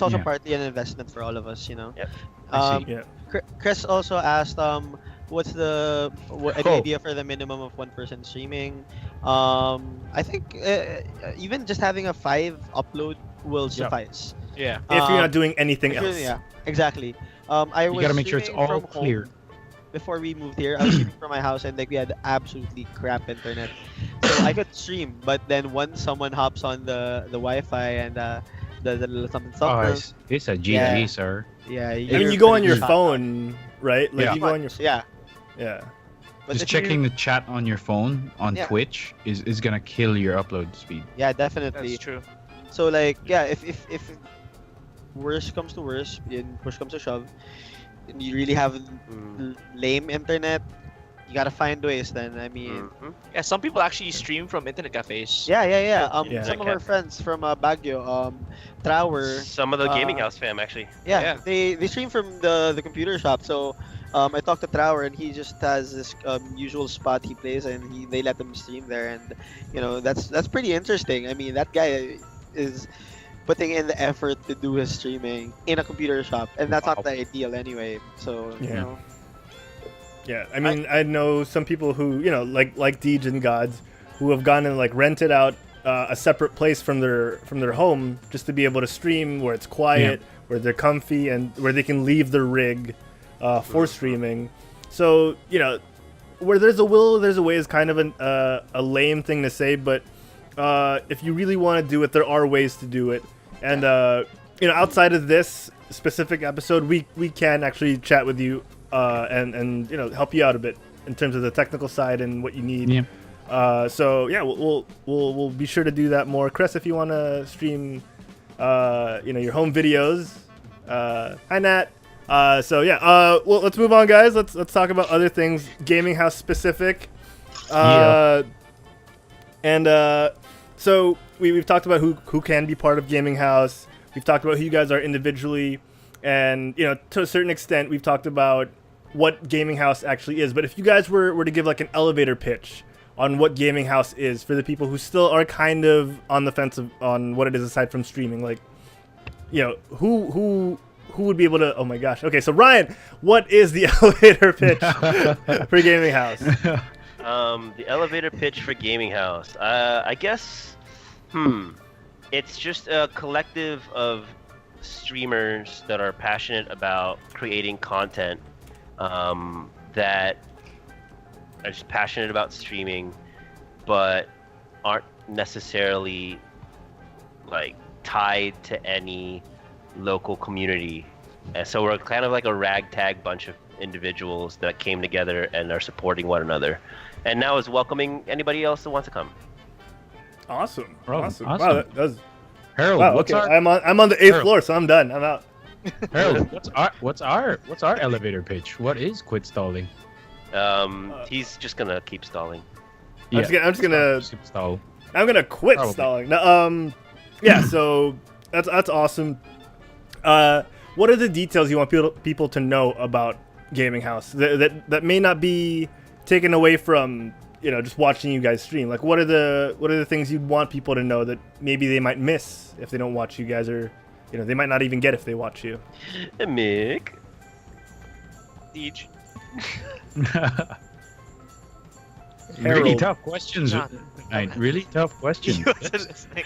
also partly an investment for all of us, Yep. Yeah. Chris also asked what's any idea for the minimum of one person streaming. I think even just having a 5 upload will suffice. Yeah. If you're not doing anything If you're- else. Yeah, exactly. I was You gotta make sure it's streaming all from home clear. before we moved here. I was streaming from my house, and like we had absolutely crap internet, so I could stream. But then once someone hops on the Wi-Fi and the little something Oh, something, it's a GG, Yeah. sir. yeah, I mean, you're you go on pretty your shot. phone, right? Like Yeah. you go on your Yeah, yeah. but Just if you- checking the chat on your phone on Yeah. Twitch is gonna kill your upload speed. Yeah, definitely. That's true. So like, yeah, if worst comes to worst, and push comes to shove, and you really have lame internet, you gotta find ways. Then I mean, Yeah, some people actually stream from internet cafes. yeah. Yeah. Some of our friends from Baguio, Trower, Some of the gaming house fam actually. yeah, they stream from the computer shop. So I talked to Trower, and he just has this usual spot he plays, and they let him stream there, and you know that's pretty interesting. I mean, that guy is putting in the effort to do his streaming in a computer shop, and that's not the ideal anyway. So you Yeah. know, Yeah, I mean, I know some people who, you know, like Deej and Godz, who have gone and like rented out a separate place from their home just to be able to stream where it's quiet, where they're comfy, and where they can leave their rig for streaming. So you know, where there's a will, there's a way is kind of a lame thing to say, but if you really want to do it, there are ways to do it. And you know, outside of this specific episode, we can actually chat with you and you know, help you out a bit in terms of the technical side and what you need. Yeah. So yeah, we'll be sure to do that more. Chris, if you want to stream, you know, your home videos, hi Nat. So yeah, well, let's move on, guys. Let's talk about other things, GamingHause specific. And so we've talked about who can be part of GamingHause. We've talked about who you guys are individually, and you know, to a certain extent, we've talked about what GamingHause actually is. But if you guys were to give like an elevator pitch on what GamingHause is for the people who still are kind of on the fence on what it is aside from streaming, like, you know, who would be able to? Oh my gosh. Okay, so Ryan, what is the elevator pitch for GamingHause? The elevator pitch for GamingHause. I guess, it's just a collective of streamers that are passionate about creating content, that are just passionate about streaming, but aren't necessarily like tied to any local community. And so we're kind of like a ragtag bunch of individuals that came together and are supporting one another, and now is welcoming anybody else that wants to come. Awesome. Bro, Awesome. awesome. Wow, that was, Harold, wow, what's okay. our I'm on the 8th Harold. floor, so I'm done. I'm out. Harold, what's our elevator pitch? What is quit stalling? He's just gonna keep stalling. I'm just gonna stall. I'm gonna quit Probably. stalling. No, yeah. So that's awesome. What are the details you want people to know about GamingHause that may not be taken away from, you know, just watching you guys stream? Like, what are the things you want people to know that maybe they might miss if they don't watch you guys, or you know, they might not even get if they watch you? Mick. Deej. Really Harold. tough questions. No. Really tough questions. You wasn't listening.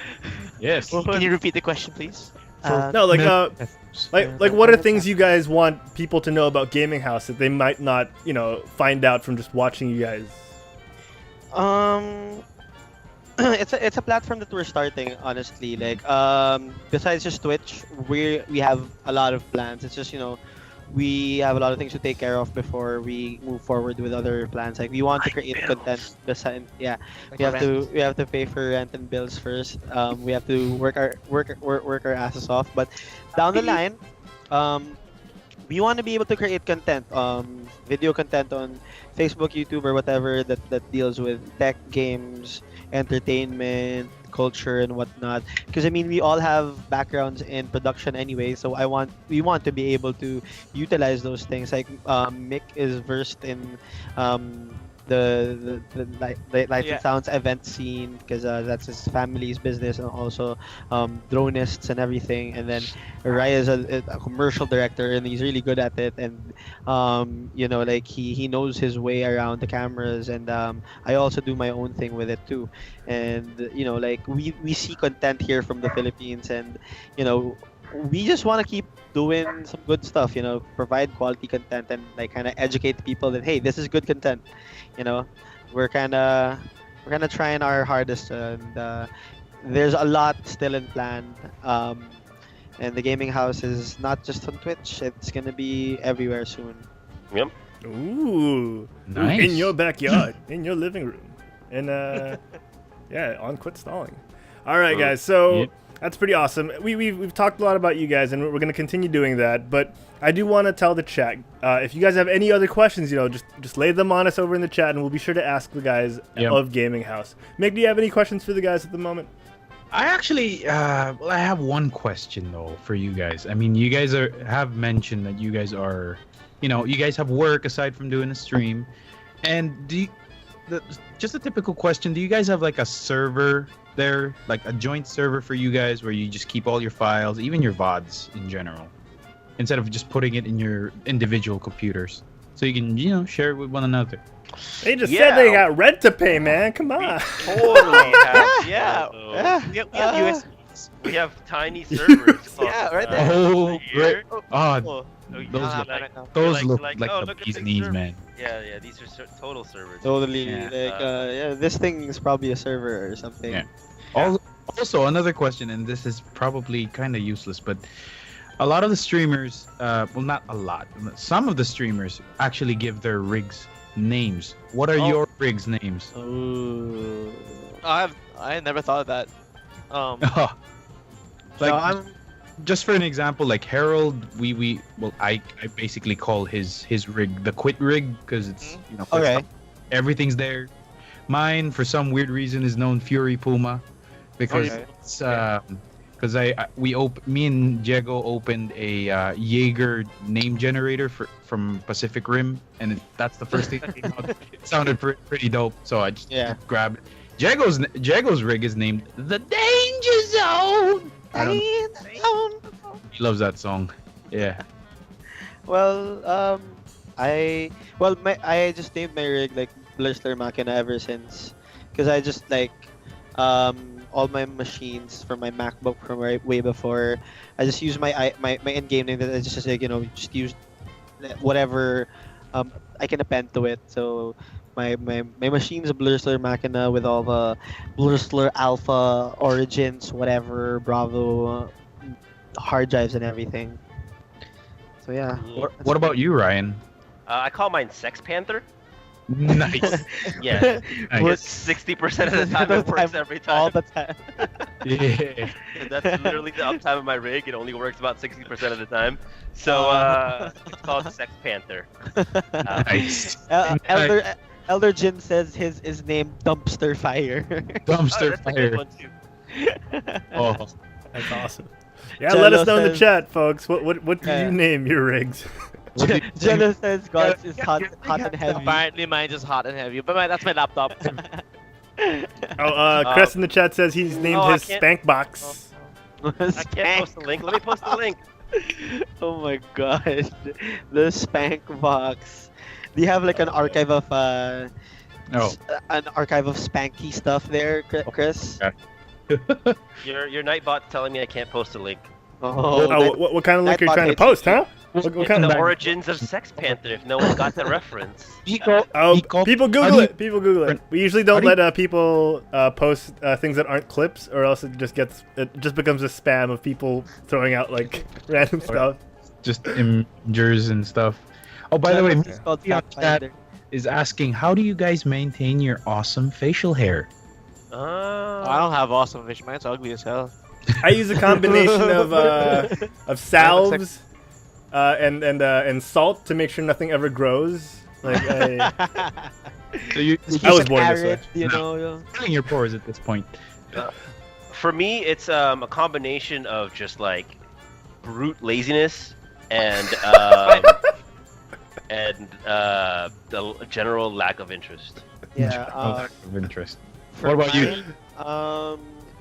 Yes. Can you repeat the question, please? No, like what are things you guys want people to know about GamingHause that they might not, you know, find out from just watching you guys? it's a platform that we're starting, honestly. Like besides just Twitch, we have a lot of plans. It's just, you know, we have a lot of things to take care of before we move forward with other plans. Like we want to create content. Besides, yeah, Like we have to pay for rent and bills first. We have to work our asses off. But down the line, we want to be able to create content, video content on Facebook, YouTube, or whatever that deals with tech, games, entertainment, culture, and whatnot. Because I mean, we all have backgrounds in production anyway, so we want to be able to utilize those things. Like Mick is versed in the lights and sounds event scene, because that's his family's business, and also dronists and everything. And then Raya is a commercial director, and he's really good at it. And you know, like he knows his way around the cameras. And I also do my own thing with it too. And you know, like we see content here from the Philippines, and you know, we just want to keep doing some good stuff, you know, provide quality content, and like kind of educate people that, hey, this is good content. You know, we're kind of trying our hardest, and there's a lot still in plan. And the GamingHause is not just on Twitch; it's gonna be everywhere soon. Yep. Ooh, Nice. in your backyard, in your living room, and yeah, on Quit Stalling. All right, guys. So That's pretty awesome. We've talked a lot about you guys, and we're going to continue doing that. But I do want to tell the chat, if you guys have any other questions, just lay them on us over in the chat, and we'll be sure to ask the guys of GamingHause. Mick, do you have any questions for the guys at the moment? I actually, well, I have one question though for you guys. I mean, you guys have mentioned that you guys are, you guys have work aside from doing a stream, and just a typical question: do you guys have like a server there, like a joint server for you guys, where you just keep all your files, even your VODs in general, instead of just putting it in your individual computers, so you can, share it with one another? They just said they got rent to pay, man. Come on. Totally have. Yeah. We have USBs. We have tiny servers. Yeah, right there. Oh, great. Oh, Those look like oh, the look at bee's the knees, server. man. Yeah, these are total servers. Totally. Yeah. This thing is probably a server or something. Yeah. Also, another question, and this is probably kind of useless, but a lot of the streamers, well, not a lot, some of the streamers actually give their rigs names. What are your rigs names? I never thought of that. Like, just for an example, like Herald, I basically call his rig the quit rig, because it's Okay. everything's there. Mine, for some weird reason, is known Fury Puma, because it's because me and Diego opened a Jaeger name generator from Pacific Rim, and that's the first thing that came out. It sounded pretty dope, so I just grabbed it. Diego's rig is named The Danger Zone. He loves that song. Yeah. Well, I just named my rig like Blister Machina ever since, because I just like all my machines from my MacBook from way before. I just use my in-game name that I just like just use whatever I can append to it. So my machine's a Blister Machina with all the Blister Alpha Origins, whatever, Bravo hard drives and everything. So yeah. What about you, Ryan? I call mine Sex Panther. Nice. Yeah. Nice. 60% of the time it works every time. All the time. Yeah. That's literally the uptime of my rig. It only works about 60% of the time. So it's called Sex Panther. Nice. Elder Jin says his name Dumpster Fire. Dumpster that's a good fire. one too. Oh, That's awesome. Yeah, Jello let us know in the says- chat, folks. What do you name your rigs? Jello says Godz is hot and heavy. Apparently, mine is hot and heavy, but that's my laptop. Chris in the chat says he's named I his can't- Spank Box. I can't post the link. Let me post the link. Oh my god, the Spank Box. Do you have like an archive of No. an archive of Spanky stuff there, Chris? Okay. Your Nightbot's telling me I can't post a link. Oh, what kind of link are you Nightbot trying to hates post, huh? What It's kind the of origins of Sex Panther. If no one got the reference. Oh, people Google it. People Google it. We usually don't How do let people post things that aren't clips, or else it just becomes a spam of people throwing out like random stuff. Just imagers and stuff. Oh, by the way, It's called Mickey on Fact chat Finder. is asking, how do you guys maintain your awesome facial hair? I don't have awesome fish. Mine's ugly as hell. I use a combination of salves and salt to make sure nothing ever grows. Like So you I was born this way. Carrot, you know. filling your pores at this point. For me, it's a combination of just like brute laziness and the general lack of interest. Yeah. Of interest. For What about you? mine,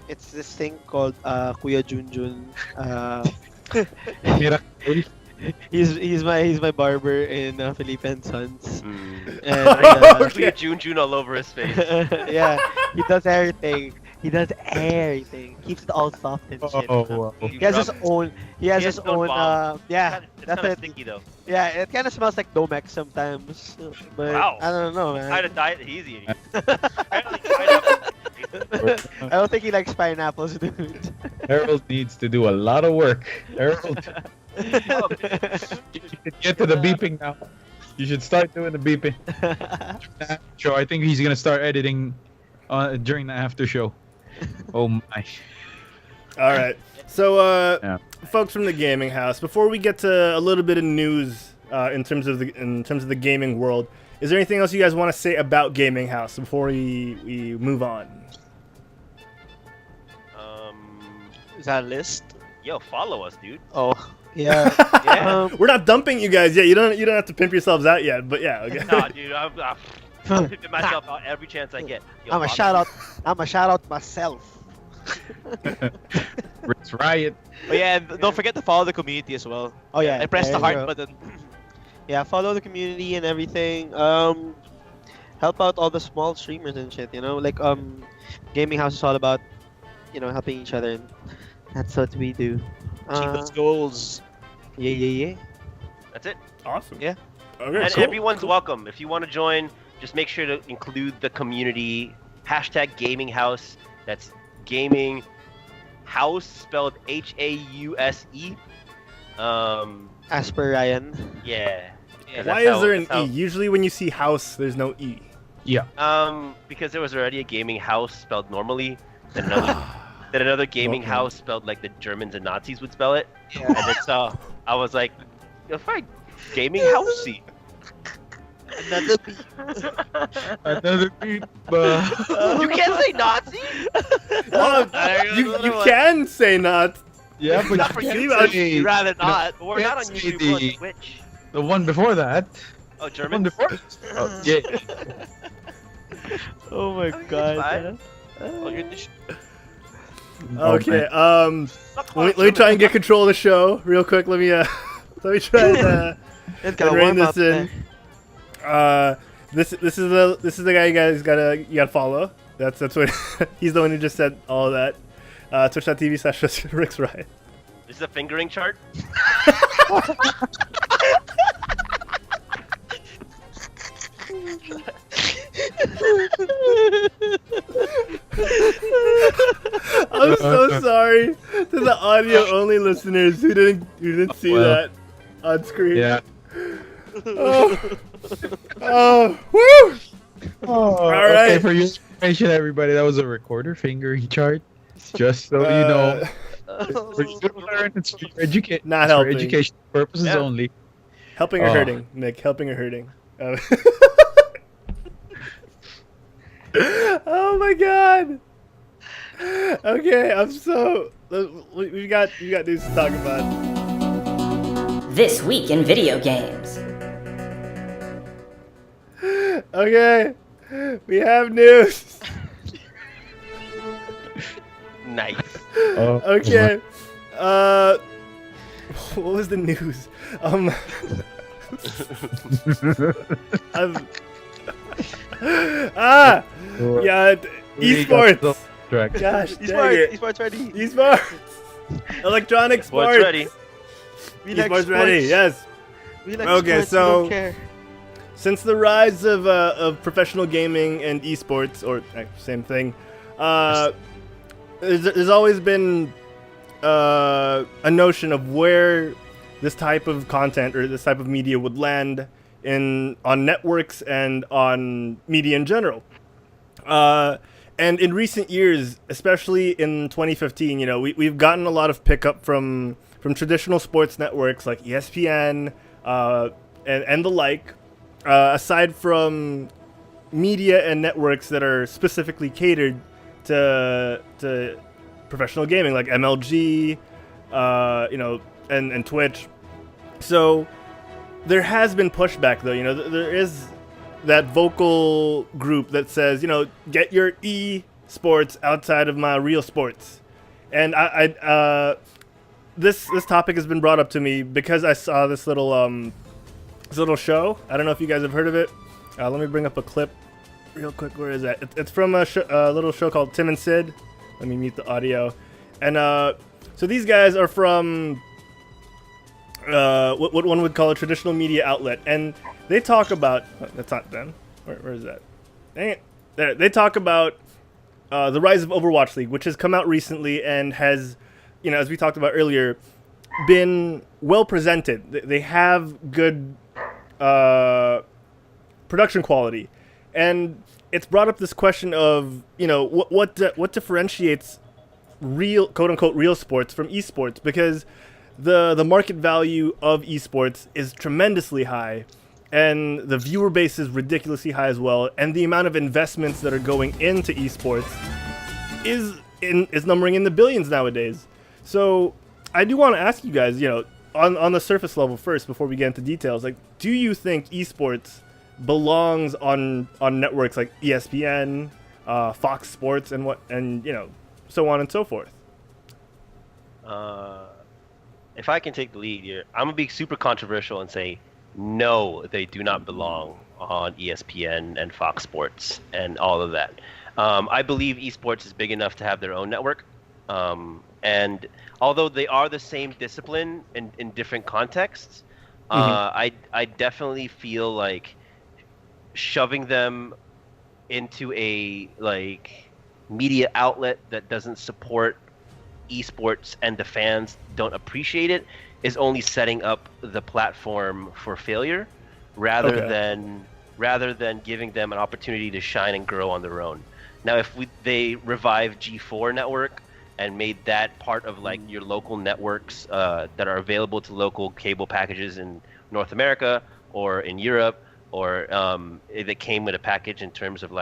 it's this thing called Kuya Junjun. Miracle. He's my barber in Felipe and Sons. Mm. And, Okay. June all over his face. yeah, he does everything. He does everything. Keeps it all soft and shit. Oh, wow. He has his own. He has his own. bomb. Yeah, It's kind of definitely. sticky though. Yeah, it kind of smells like Domex sometimes. But Wow. I don't know, man. Kind of diet he's eating. Apparently, pineapple- I don't think he likes pineapples, dude. Harold needs to do a lot of work. Harold, you should get to the beeping now. You should start doing the beeping. Sure, I think he's gonna start editing during the after show. Oh my. All right. So, Yeah. folks from the Gaming House, before we get to a little bit of news in terms of the gaming world, is there anything else you guys want to say about Gaming House before we move on? Is that a list? Yo, follow us, dude. Oh. Yeah. Yeah. We're not dumping you guys yet. You don't have to pimp yourselves out yet. But yeah, okay. Nah, dude, I'm pimping myself out every chance I get. Yo, I'm a follow shout out. I'm a shout out myself. ryxriot. Oh yeah, and don't forget to follow the community as well. Oh yeah. And press the there you heart go. button. Yeah, follow the community and everything. Help out all the small streamers and shit. You know, like Gaming House is all about, helping each other, and that's what we do. Achievements goals. Yeah. That's it. Awesome. Yeah. Okay. And Cool. everyone's welcome. If you want to join, just make sure to include the community. #GamingHouse. That's Gaming House spelled Hause. As per Ryan. Yeah. 'Cause Why that's is there how- an that's E? Usually when you see house, there's no E. Yeah. Because there was already a gaming house spelled normally, then another gaming Okay. house spelled like the Germans and Nazis would spell it. Yeah. And then so I was like, if I gaming housey. Another Another beep. You can't say Nazi. Oh, you can say not. Yeah, but Not for can't you. say- You'd rather you know, not. But we're not on can't say YouTube. We're on the- Twitch. The one before that. Oh, The German. one before. Oh, yeah. Oh my fine. god. Oh, you're the Okay. Stop Let me calling try and get German. control of the show real quick. Let me try and It's and rein this in. This is the guy you guys gotta follow. That's what he's the one who just said all of that. Twitch.tv/ryxriot. This is a fingering chart. I'm so sorry to the audio only listeners who didn't see Well. that on screen. Yeah. Oh, woo! All right. Okay, for your information, everybody, that was a recorder fingering chart. Just so you know, for you to learn, it's for education. Not for helping. education purposes Yeah. only. Helping or Oh. hurting, Nick? Helping or hurting? Oh my god! Okay, I'm so we got news to talk about. This week in video games. Okay, we have news. Nice. Oh, Okay, what was the news? Yeah, esports. Track. Gosh, dang it. Esports ready. Esports. Electronic What's sports. ready? We like Esports ready. sports. Yes. We like Okay, sports, we don't so- care. Since the rise of professional gaming and esports, or same thing, there's always been a notion of where this type of content or this type of media would land on networks and on media in general. And in recent years, especially in 2015, we've gotten a lot of pickup from traditional sports networks like ESPN and the like. Aside from media and networks that are specifically catered to professional gaming, like MLG, and Twitch. So there has been pushback, though. There is that vocal group that says, get your e-sports outside of my real sports. And this topic has been brought up to me because I saw this little show. I don't know if you guys have heard of it. Let me bring up a clip real quick. Where is that? It's from a little show called Tim and Sid. Let me mute the audio. And so these guys are from what one would call a traditional media outlet, and they talk about. That's not them. Where is that? Dang it! There. They talk about the rise of Overwatch League, which has come out recently and has, as we talked about earlier, been well presented. They have good production quality, and it's brought up this question of what differentiates real, quote unquote, real sports from esports, because the market value of esports is tremendously high, and the viewer base is ridiculously high as well, and the amount of investments that are going into esports is numbering in the billions nowadays. So I do want to ask you guys, on the surface level first, before we get into details, like, do you think esports belongs on networks like ESPN, Fox Sports, and so on and so forth? If I can take the lead here, I'm gonna be super controversial and say no, they do not belong on ESPN and Fox Sports and all of that. I believe esports is big enough to have their own network, and although they are the same discipline in different contexts, I definitely feel like shoving them into a media outlet that doesn't support esports and the fans don't appreciate it is only setting up the platform for failure rather than giving them an opportunity to shine and grow on their own. Now, if they revive G4 network and made that part of your local networks that are available to local cable packages in North America or in Europe, or if it came with a package in terms of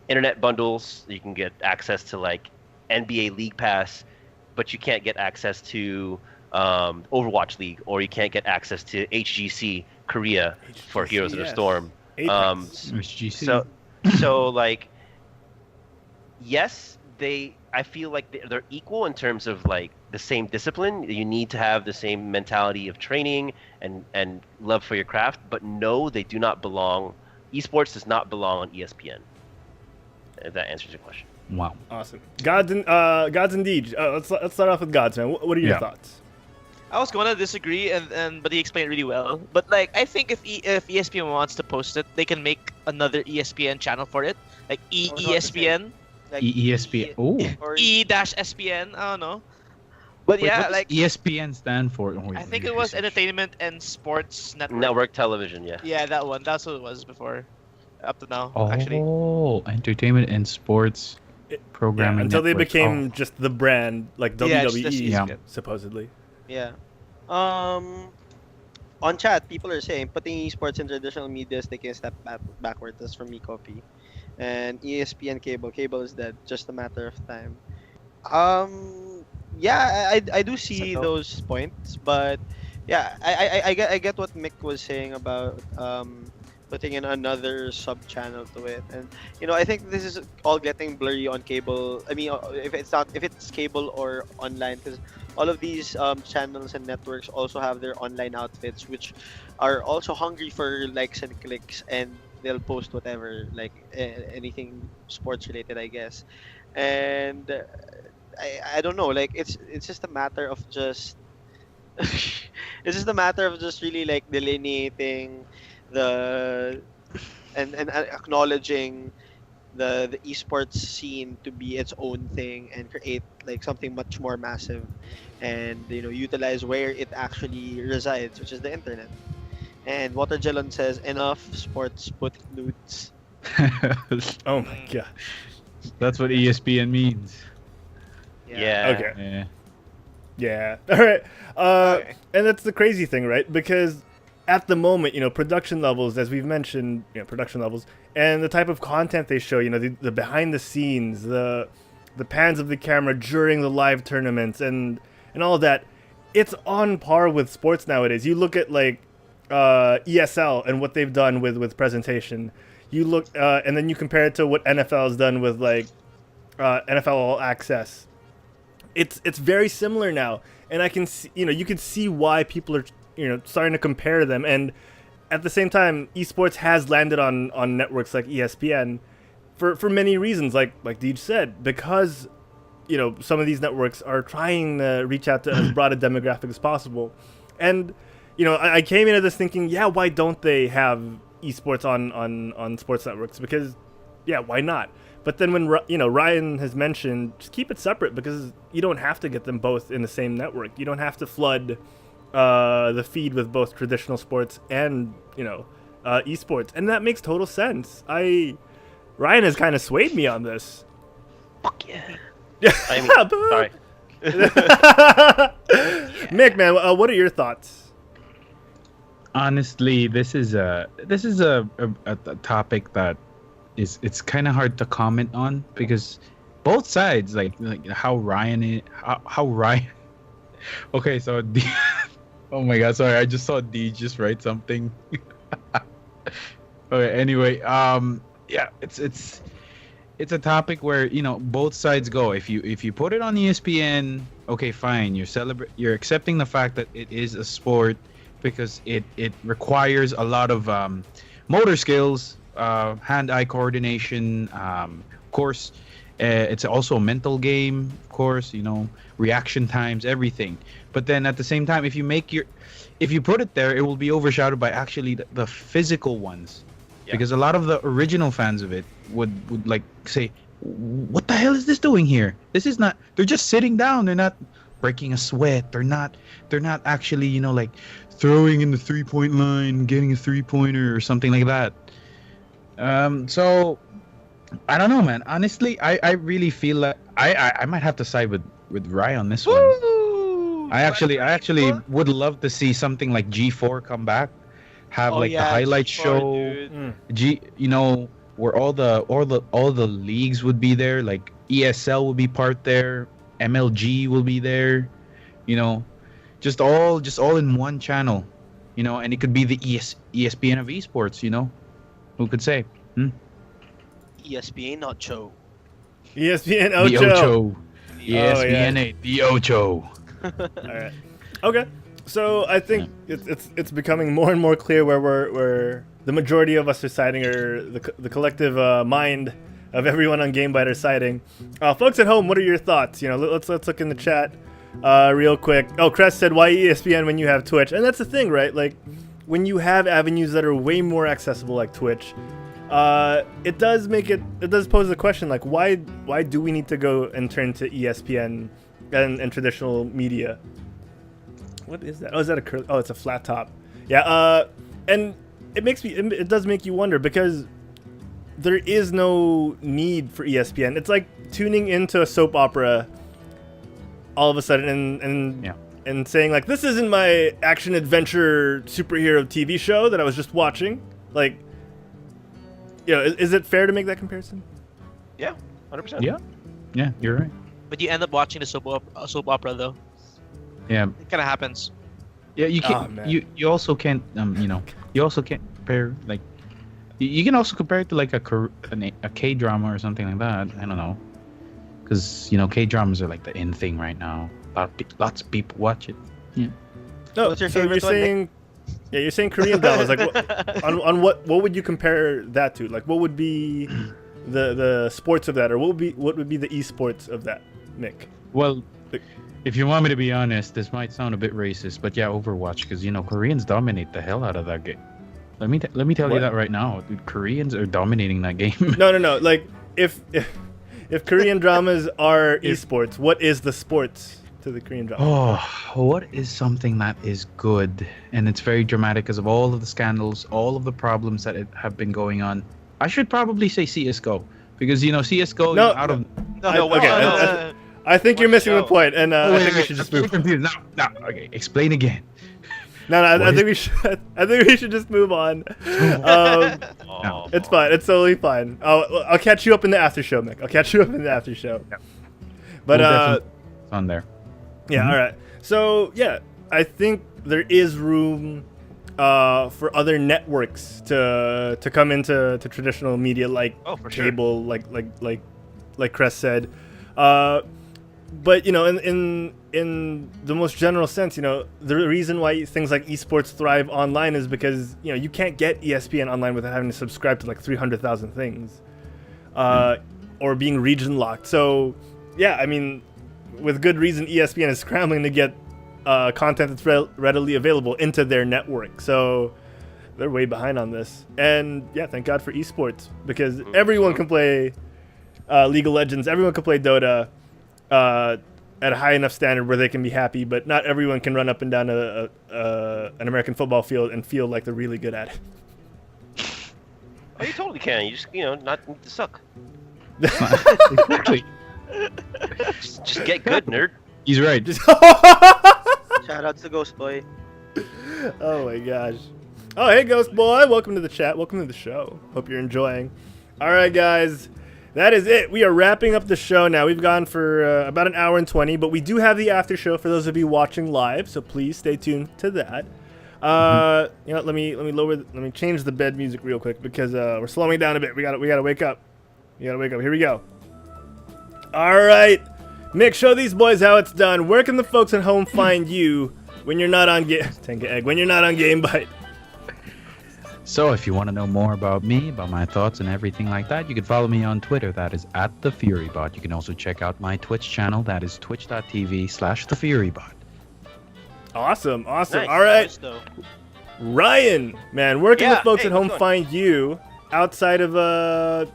internet bundles, you can get access to NBA League Pass, but you can't get access to Overwatch League, or you can't get access to HGC Korea for Heroes of the Storm. HGC. So yes, I feel like they're equal in terms of the same discipline. You need to have the same mentality of training and love for your craft, but no, they do not belong. Esports does not belong on ESPN. If that answers your question. Wow. Awesome. Godz and Deej. Let's start off with Godz, man. What are your thoughts? I was going to disagree, but he explained really well. But I think if ESPN wants to post it, they can make another ESPN channel for it, ESPN, ESPN. Oh. E-SPN. I don't know. But Wait, what does ESPN stand for? I think it was Entertainment and Sports Network. Network television, yeah. Yeah, that one. That's what it was before, up to now. Oh, actually. Entertainment and Sports programming. Until network. they became just the brand, like WWE, supposedly. Yeah. On chat, people are saying putting esports in traditional media is taking a step backwards. That's from me, copy. And ESPN cable is dead. Just a matter of time. Yeah, I do see those points, but yeah, I get what Mick was saying about putting in another sub channel to it, and I think this is all getting blurry on cable. I mean, if it's cable or online, because all of these channels and networks also have their online outfits, which are also hungry for likes and clicks, and they'll post whatever, anything sports related, I guess. And I don't know, it's just a matter of just it's just a matter of just really delineating and acknowledging the esports scene to be its own thing, and create something much more massive, and utilize where it actually resides, which is the internet. And Watergelon says, enough sports, put nudes. Oh my god. That's what ESPN means. Yeah. Okay. Yeah. All right. And that's the crazy thing, right? Because at the moment, production levels, as we've mentioned, production levels, and the type of content they show, the behind the scenes, the pans of the camera during the live tournaments, and all of that, it's on par with sports nowadays. You look at ESL and what they've done with presentation. You look, and then you compare it to what NFL has done with NFL All Access. It's very similar now, and I can see, you can see why people are starting to compare them. And at the same time, esports has landed on networks like ESPN for many reasons, like Deej said, because some of these networks are trying to reach out to as broad a demographic as possible. And I came into this thinking, why don't they have esports on sports networks? Because why not? But then when Ryan has mentioned, just keep it separate, because you don't have to get them both in the same network. You don't have to flood the feed with both traditional sports and esports, and that makes total sense. Ryan has kind of swayed me on this. Fuck yeah. I mean, sorry. Mick, man, what are your thoughts? Honestly, this is a topic that it's kind of hard to comment on because both sides, like how Ryan is, how Ryan. Okay, so oh my God, sorry, I just saw Deej just write something. Okay, anyway, yeah, it's a topic where both sides go. If you put it on ESPN, okay, fine, you're accepting the fact that it is a sport because it requires a lot of motor skills, hand-eye coordination, of course. It's also a mental game, of course, reaction times, everything. But then at the same time, if you put it there, it will be overshadowed by actually the physical ones. Yeah. Because a lot of the original fans of it would like say, what the hell is this doing here? This is not, they're just sitting down. They're not breaking a sweat. They're not actually, like throwing in the 3-point line, getting a 3-pointer or something like that. So I don't know, man. Honestly, I really feel like I might have to side with Rye on this one. I actually would love to see something like G4 come back, have the highlight G4, show, where all the leagues would be there, like ESL will be part there, MLG will be there, just all in one channel, and it could be the ESPN of esports, who could say? ESPN Ocho. ESPN The Ocho. Ocho. ESPN 8. The Ocho. All right. Okay. So I think it's becoming more and more clear where the majority of us are siding, or the collective mind of everyone on GameByte are siding. Folks at home, what are your thoughts? Let's look in the chat real quick. Oh, Crest said, "Why ESPN when you have Twitch?" And that's the thing, right? Like when you have avenues that are way more accessible, like Twitch. It does pose the question, like, why do we need to go and turn to ESPN and traditional media? What is that? Oh, is that a curl? Oh, it's a flat top. Yeah. And it does make you wonder, because there is no need for ESPN. It's like tuning into a soap opera all of a sudden and saying, like, this isn't my action adventure superhero TV show that I was just watching. Like, is it fair to make that comparison? Yeah, 100%. Yeah, you're right. But you end up watching the soap opera though. Yeah, it kind of happens. Yeah, you can. You also can't. You also can't compare, like. You can also compare it to like a K-drama or something like that. I don't know, because K-dramas are like the in thing right now. Lots of people watch it. Yeah. No, what's your so favorite you're saying? Yeah, you're saying Korean dramas. Like, on what would you compare that to? Like, what would be the sports of that, or what would be the esports of that, Mick? Well, if you want me to be honest, this might sound a bit racist, but yeah, Overwatch, because Koreans dominate the hell out of that game. Let me tell you that right now, dude. Koreans are dominating that game. No. Like, if Korean dramas are esports, what is the sports to the Korean drama? Oh, what is something that is good and it's very dramatic because of all of the scandals, all of the problems that have been going on? I should probably say CS:GO, because CS:GO I think you're missing the point, and I think we should just move. No. Okay, explain again. No. I think we should. I think we should just move on. It's fine. It's totally fine. I'll catch you up in the after show, Mick. I'll catch you up in the after show. Yeah. But it's on there. Yeah. All right. So yeah, I think there is room for other networks to come into traditional media, like cable, sure. like Crest said. But in the most general sense, the reason why things like esports thrive online is because you can't get ESPN online without having to subscribe to like 300,000 things, or being region locked. So yeah, I mean, with good reason, ESPN is scrambling to get content that's readily available into their network. So they're way behind on this. And yeah, thank God for esports, because everyone can play League of Legends. Everyone can play Dota at a high enough standard where they can be happy, but not everyone can run up and down an American football field and feel like they're really good at it. Oh, you totally can. You just, not need to suck. Exactly. Just get good, nerd. He's right. Shout out to Ghost Boy. Oh my gosh. Oh, hey, Ghost Boy. Welcome to the chat. Welcome to the show. Hope you're enjoying. All right, guys. That is it. We are wrapping up the show now. We've gone for about an hour and 20, but we do have the after show for those of you watching live, so please stay tuned to that. You know, let me change the bed music real quick because we're slowing down a bit. We gotta wake up. You gotta wake up. Here we go. All right, Mick, show these boys how it's done. Where can the folks at home find you when you're not on when you're not on GameByte? So if you want to know more about me, about my thoughts and everything like that, you can follow me on Twitter. That is @TheFuryBot. You can also check out my Twitch channel. That is twitch.tv/TheFuryBot. Awesome. Nice. All right, Nice, though. Ryan, man, where can the folks hey, at home how's it going? find you outside of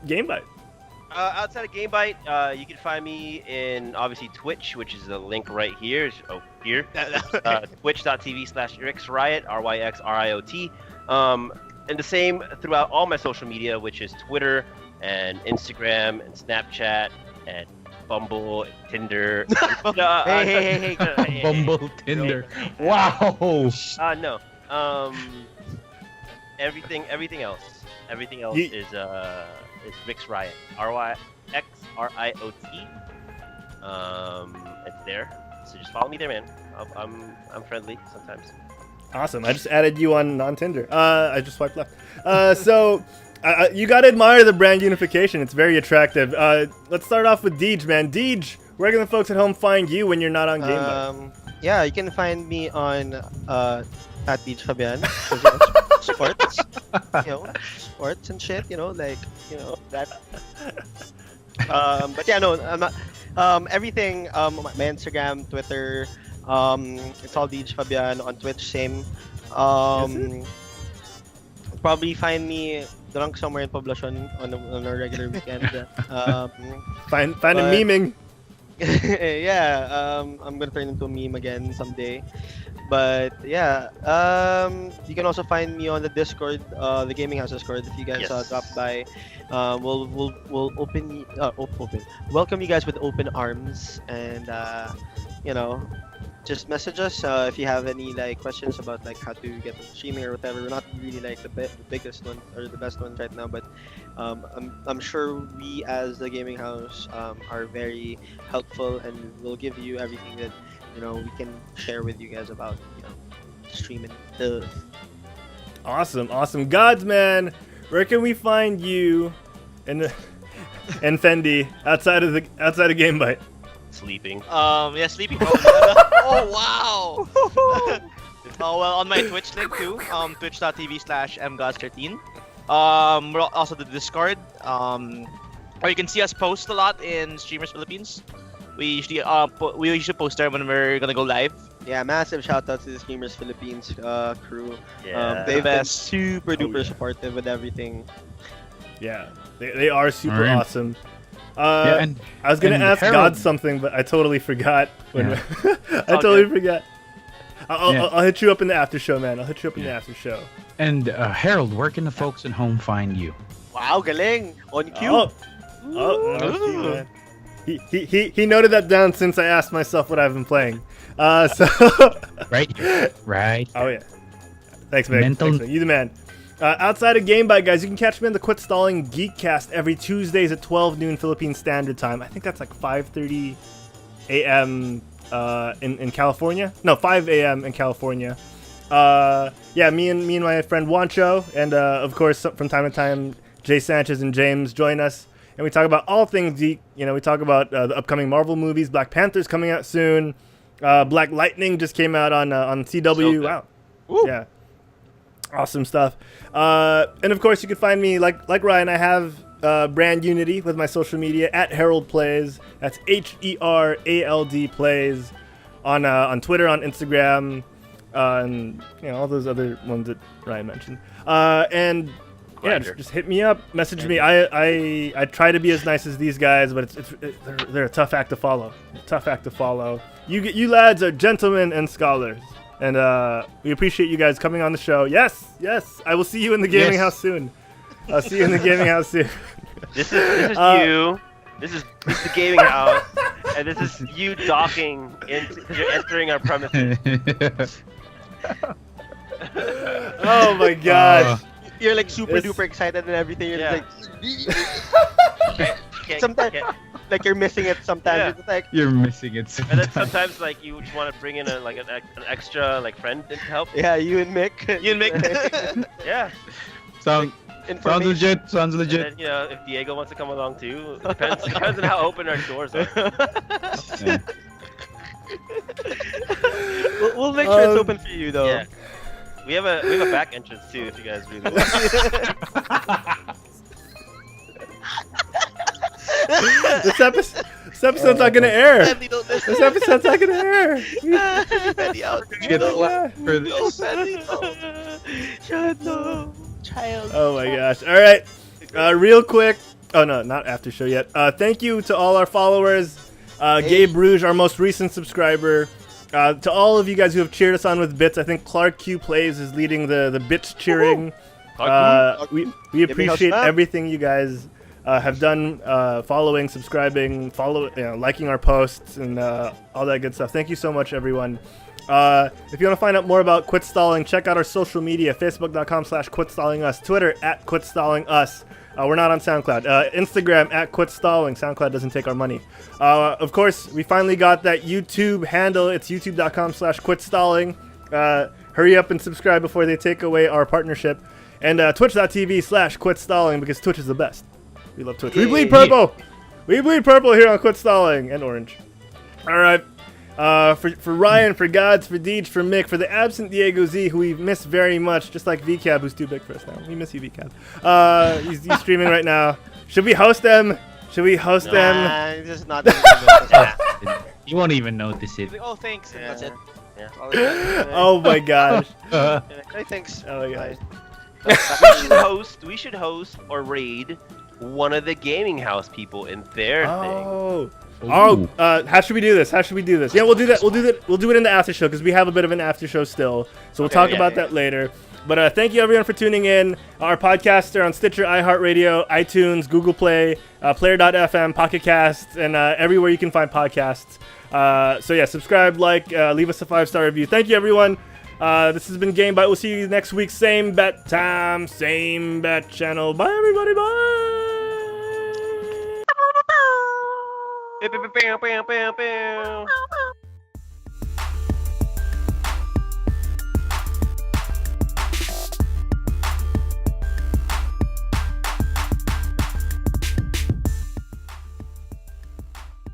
GameByte? Outside of GameByte, you can find me in obviously Twitch, which is the link right here. Here. Twitch.tv/ryxriot, RYXRIOT. And the same throughout all my social media, which is Twitter and Instagram and Snapchat and Bumble, and Tinder. Hey. Bumble, Tinder. Wow. No. Everything else. Everything else is ryxriot. RYXRIOT. It's there. So just follow me there, man. I'm friendly sometimes. Awesome. I just added you on Tinder. I just swiped left. So you got to admire the brand unification. It's very attractive. Let's start off with Deej, man. Deej, where can the folks at home find you when you're not on GameByte? Yeah, you can find me on Deej Fabian. Sports. Sports and shit, like, that. But yeah, no, I'm not. Everything, my Instagram, Twitter, it's all Deej Fabian. On Twitch, same. Probably find me drunk somewhere in Poblacion on a regular weekend. Find a memeing. Yeah, I'm gonna turn into a meme again someday. But yeah, you can also find me on the Discord, the GamingHause Discord. If you guys drop by, we'll welcome you guys with open arms, and just message us if you have any questions about how to get into streaming or whatever. We're not really the biggest one or the best ones right now, but I'm sure we as the GamingHause are very helpful, and we'll give you everything that we can share with you guys about streaming stuff. Awesome. Godz, man, where can we find you and Fendi outside of GameByte? Sleeping. Sleeping. Oh wow. Oh well, on my Twitch link too. Twitch.tv/mgodz13. We're also the Discord. Or you can see us post a lot in Streamers Philippines. We usually post there when we're gonna go live. Yeah, massive shout out to the Streamers Philippines crew. Yeah. They've been super duper supportive with everything. Yeah, they are super Alright. awesome. And I was gonna ask Herald- Godz something, but I totally forgot. Yeah. I totally forgot. I'll hit you up in the after show, man. I'll hit you up in the after show. And Harold, where can the folks at home find you? Wow, galing! On cue! No, man. He noted that down since I asked myself what I've been playing. So Right here. Right. Oh yeah. Thanks, man. Mental- Thanks, man. You the man. Outside of GameByte, guys, you can catch me on the Quit Stalling Geekcast every Tuesdays at 12 noon Philippine Standard Time. I think that's 5:30 a.m. In California. No, 5 a.m. in California. Yeah, me and my friend Wancho, and of course from time to time Jay Sanchez and James join us, and we talk about all things geek. We talk about the upcoming Marvel movies. Black Panther's coming out soon. Black Lightning just came out on CW. Wow. Woo. Yeah. Awesome stuff. And of course, you can find me like Ryan. I have brand unity with my social media at Herald Plays. That's HERALD Plays on Twitter, on Instagram, and all those other ones that Ryan mentioned. And yeah, just hit me up, message me. I try to be as nice as these guys, but they're a tough act to follow. You lads are gentlemen and scholars. And we appreciate you guys coming on the show. Yes. I will see you in the GamingHause soon. I'll see you in the GamingHouse soon. This is you. This is the gaming house, and this is you docking into because you're entering our premises. Oh my gosh. You're like super This- duper excited and everything. You're Yeah. like, sometimes, like you're missing it. Sometimes Yeah. it's like, You're missing it. and then sometimes like you just want to bring in an extra like friend to help. yeah, you and Mick. You and Mick. Yeah. Sounds Information. legit. Sounds And legit. then, you know, if Diego wants to come along too, depends on how open our doors are. Yeah. We'll make sure it's Um, open for you though. Yeah. We have a back entrance too if you guys really want. This episode's not gonna air. Sandy, don't listen. This episode's not gonna air. Sandy, out. Get Oh, flat yeah. for No, this. Sandy, no. Shut no. Child. Oh my gosh. All right. Real quick. Oh no, not after show yet. Thank you to all our followers. Gabe Rouge, our most recent subscriber. To all of you guys who have cheered us on with bits. I think Clark Q Plays is leading the bits cheering. We appreciate Snap. everything you guys have done, following, subscribing, liking our posts, and all that good stuff. Thank you so much, everyone. If you want to find out more about Quit Stalling, check out our social media, facebook.com/quitstallingus, Twitter @quitstallingus. We're not on SoundCloud. Instagram @quitstalling. SoundCloud doesn't take our money. Of course, we finally got that YouTube handle. It's youtube.com/quitstalling. Hurry up and subscribe before they take away our partnership. And twitch.tv/quitstalling, because Twitch is the best. We love Twitch. We bleed purple. We bleed purple here on Quit Stalling, and orange. All right. For Ryan, for Godz, for Deej, for Mick, for the absent Diego Z, who we miss very much, just like VCab, who's too big for us now. We miss you, VCab. He's streaming right now. Should we host them? Should we host them? Nah, this is not. You won't even notice it. Oh, thanks. Yeah. That's it. Oh my gosh. Hey, thanks. Oh my gosh. We should host or raid one of the gaming house people in their thing. How should we do this? Yeah, we'll do that. We'll do it in the after show, because we have a bit of an after show still. So we'll Okay, talk yeah, about yeah. that later. But thank you everyone for tuning in. Our podcasts are on Stitcher, iHeartRadio, iTunes, Google Play, Player.fm, Pocket Casts, and everywhere you can find podcasts. So yeah, subscribe, like, leave us a 5-star review. Thank you everyone. This has been GameByte. We'll see you next week. Same bet time, same bet channel. Bye everybody. Bye. Pew, pew, pew, pew, pew, pew.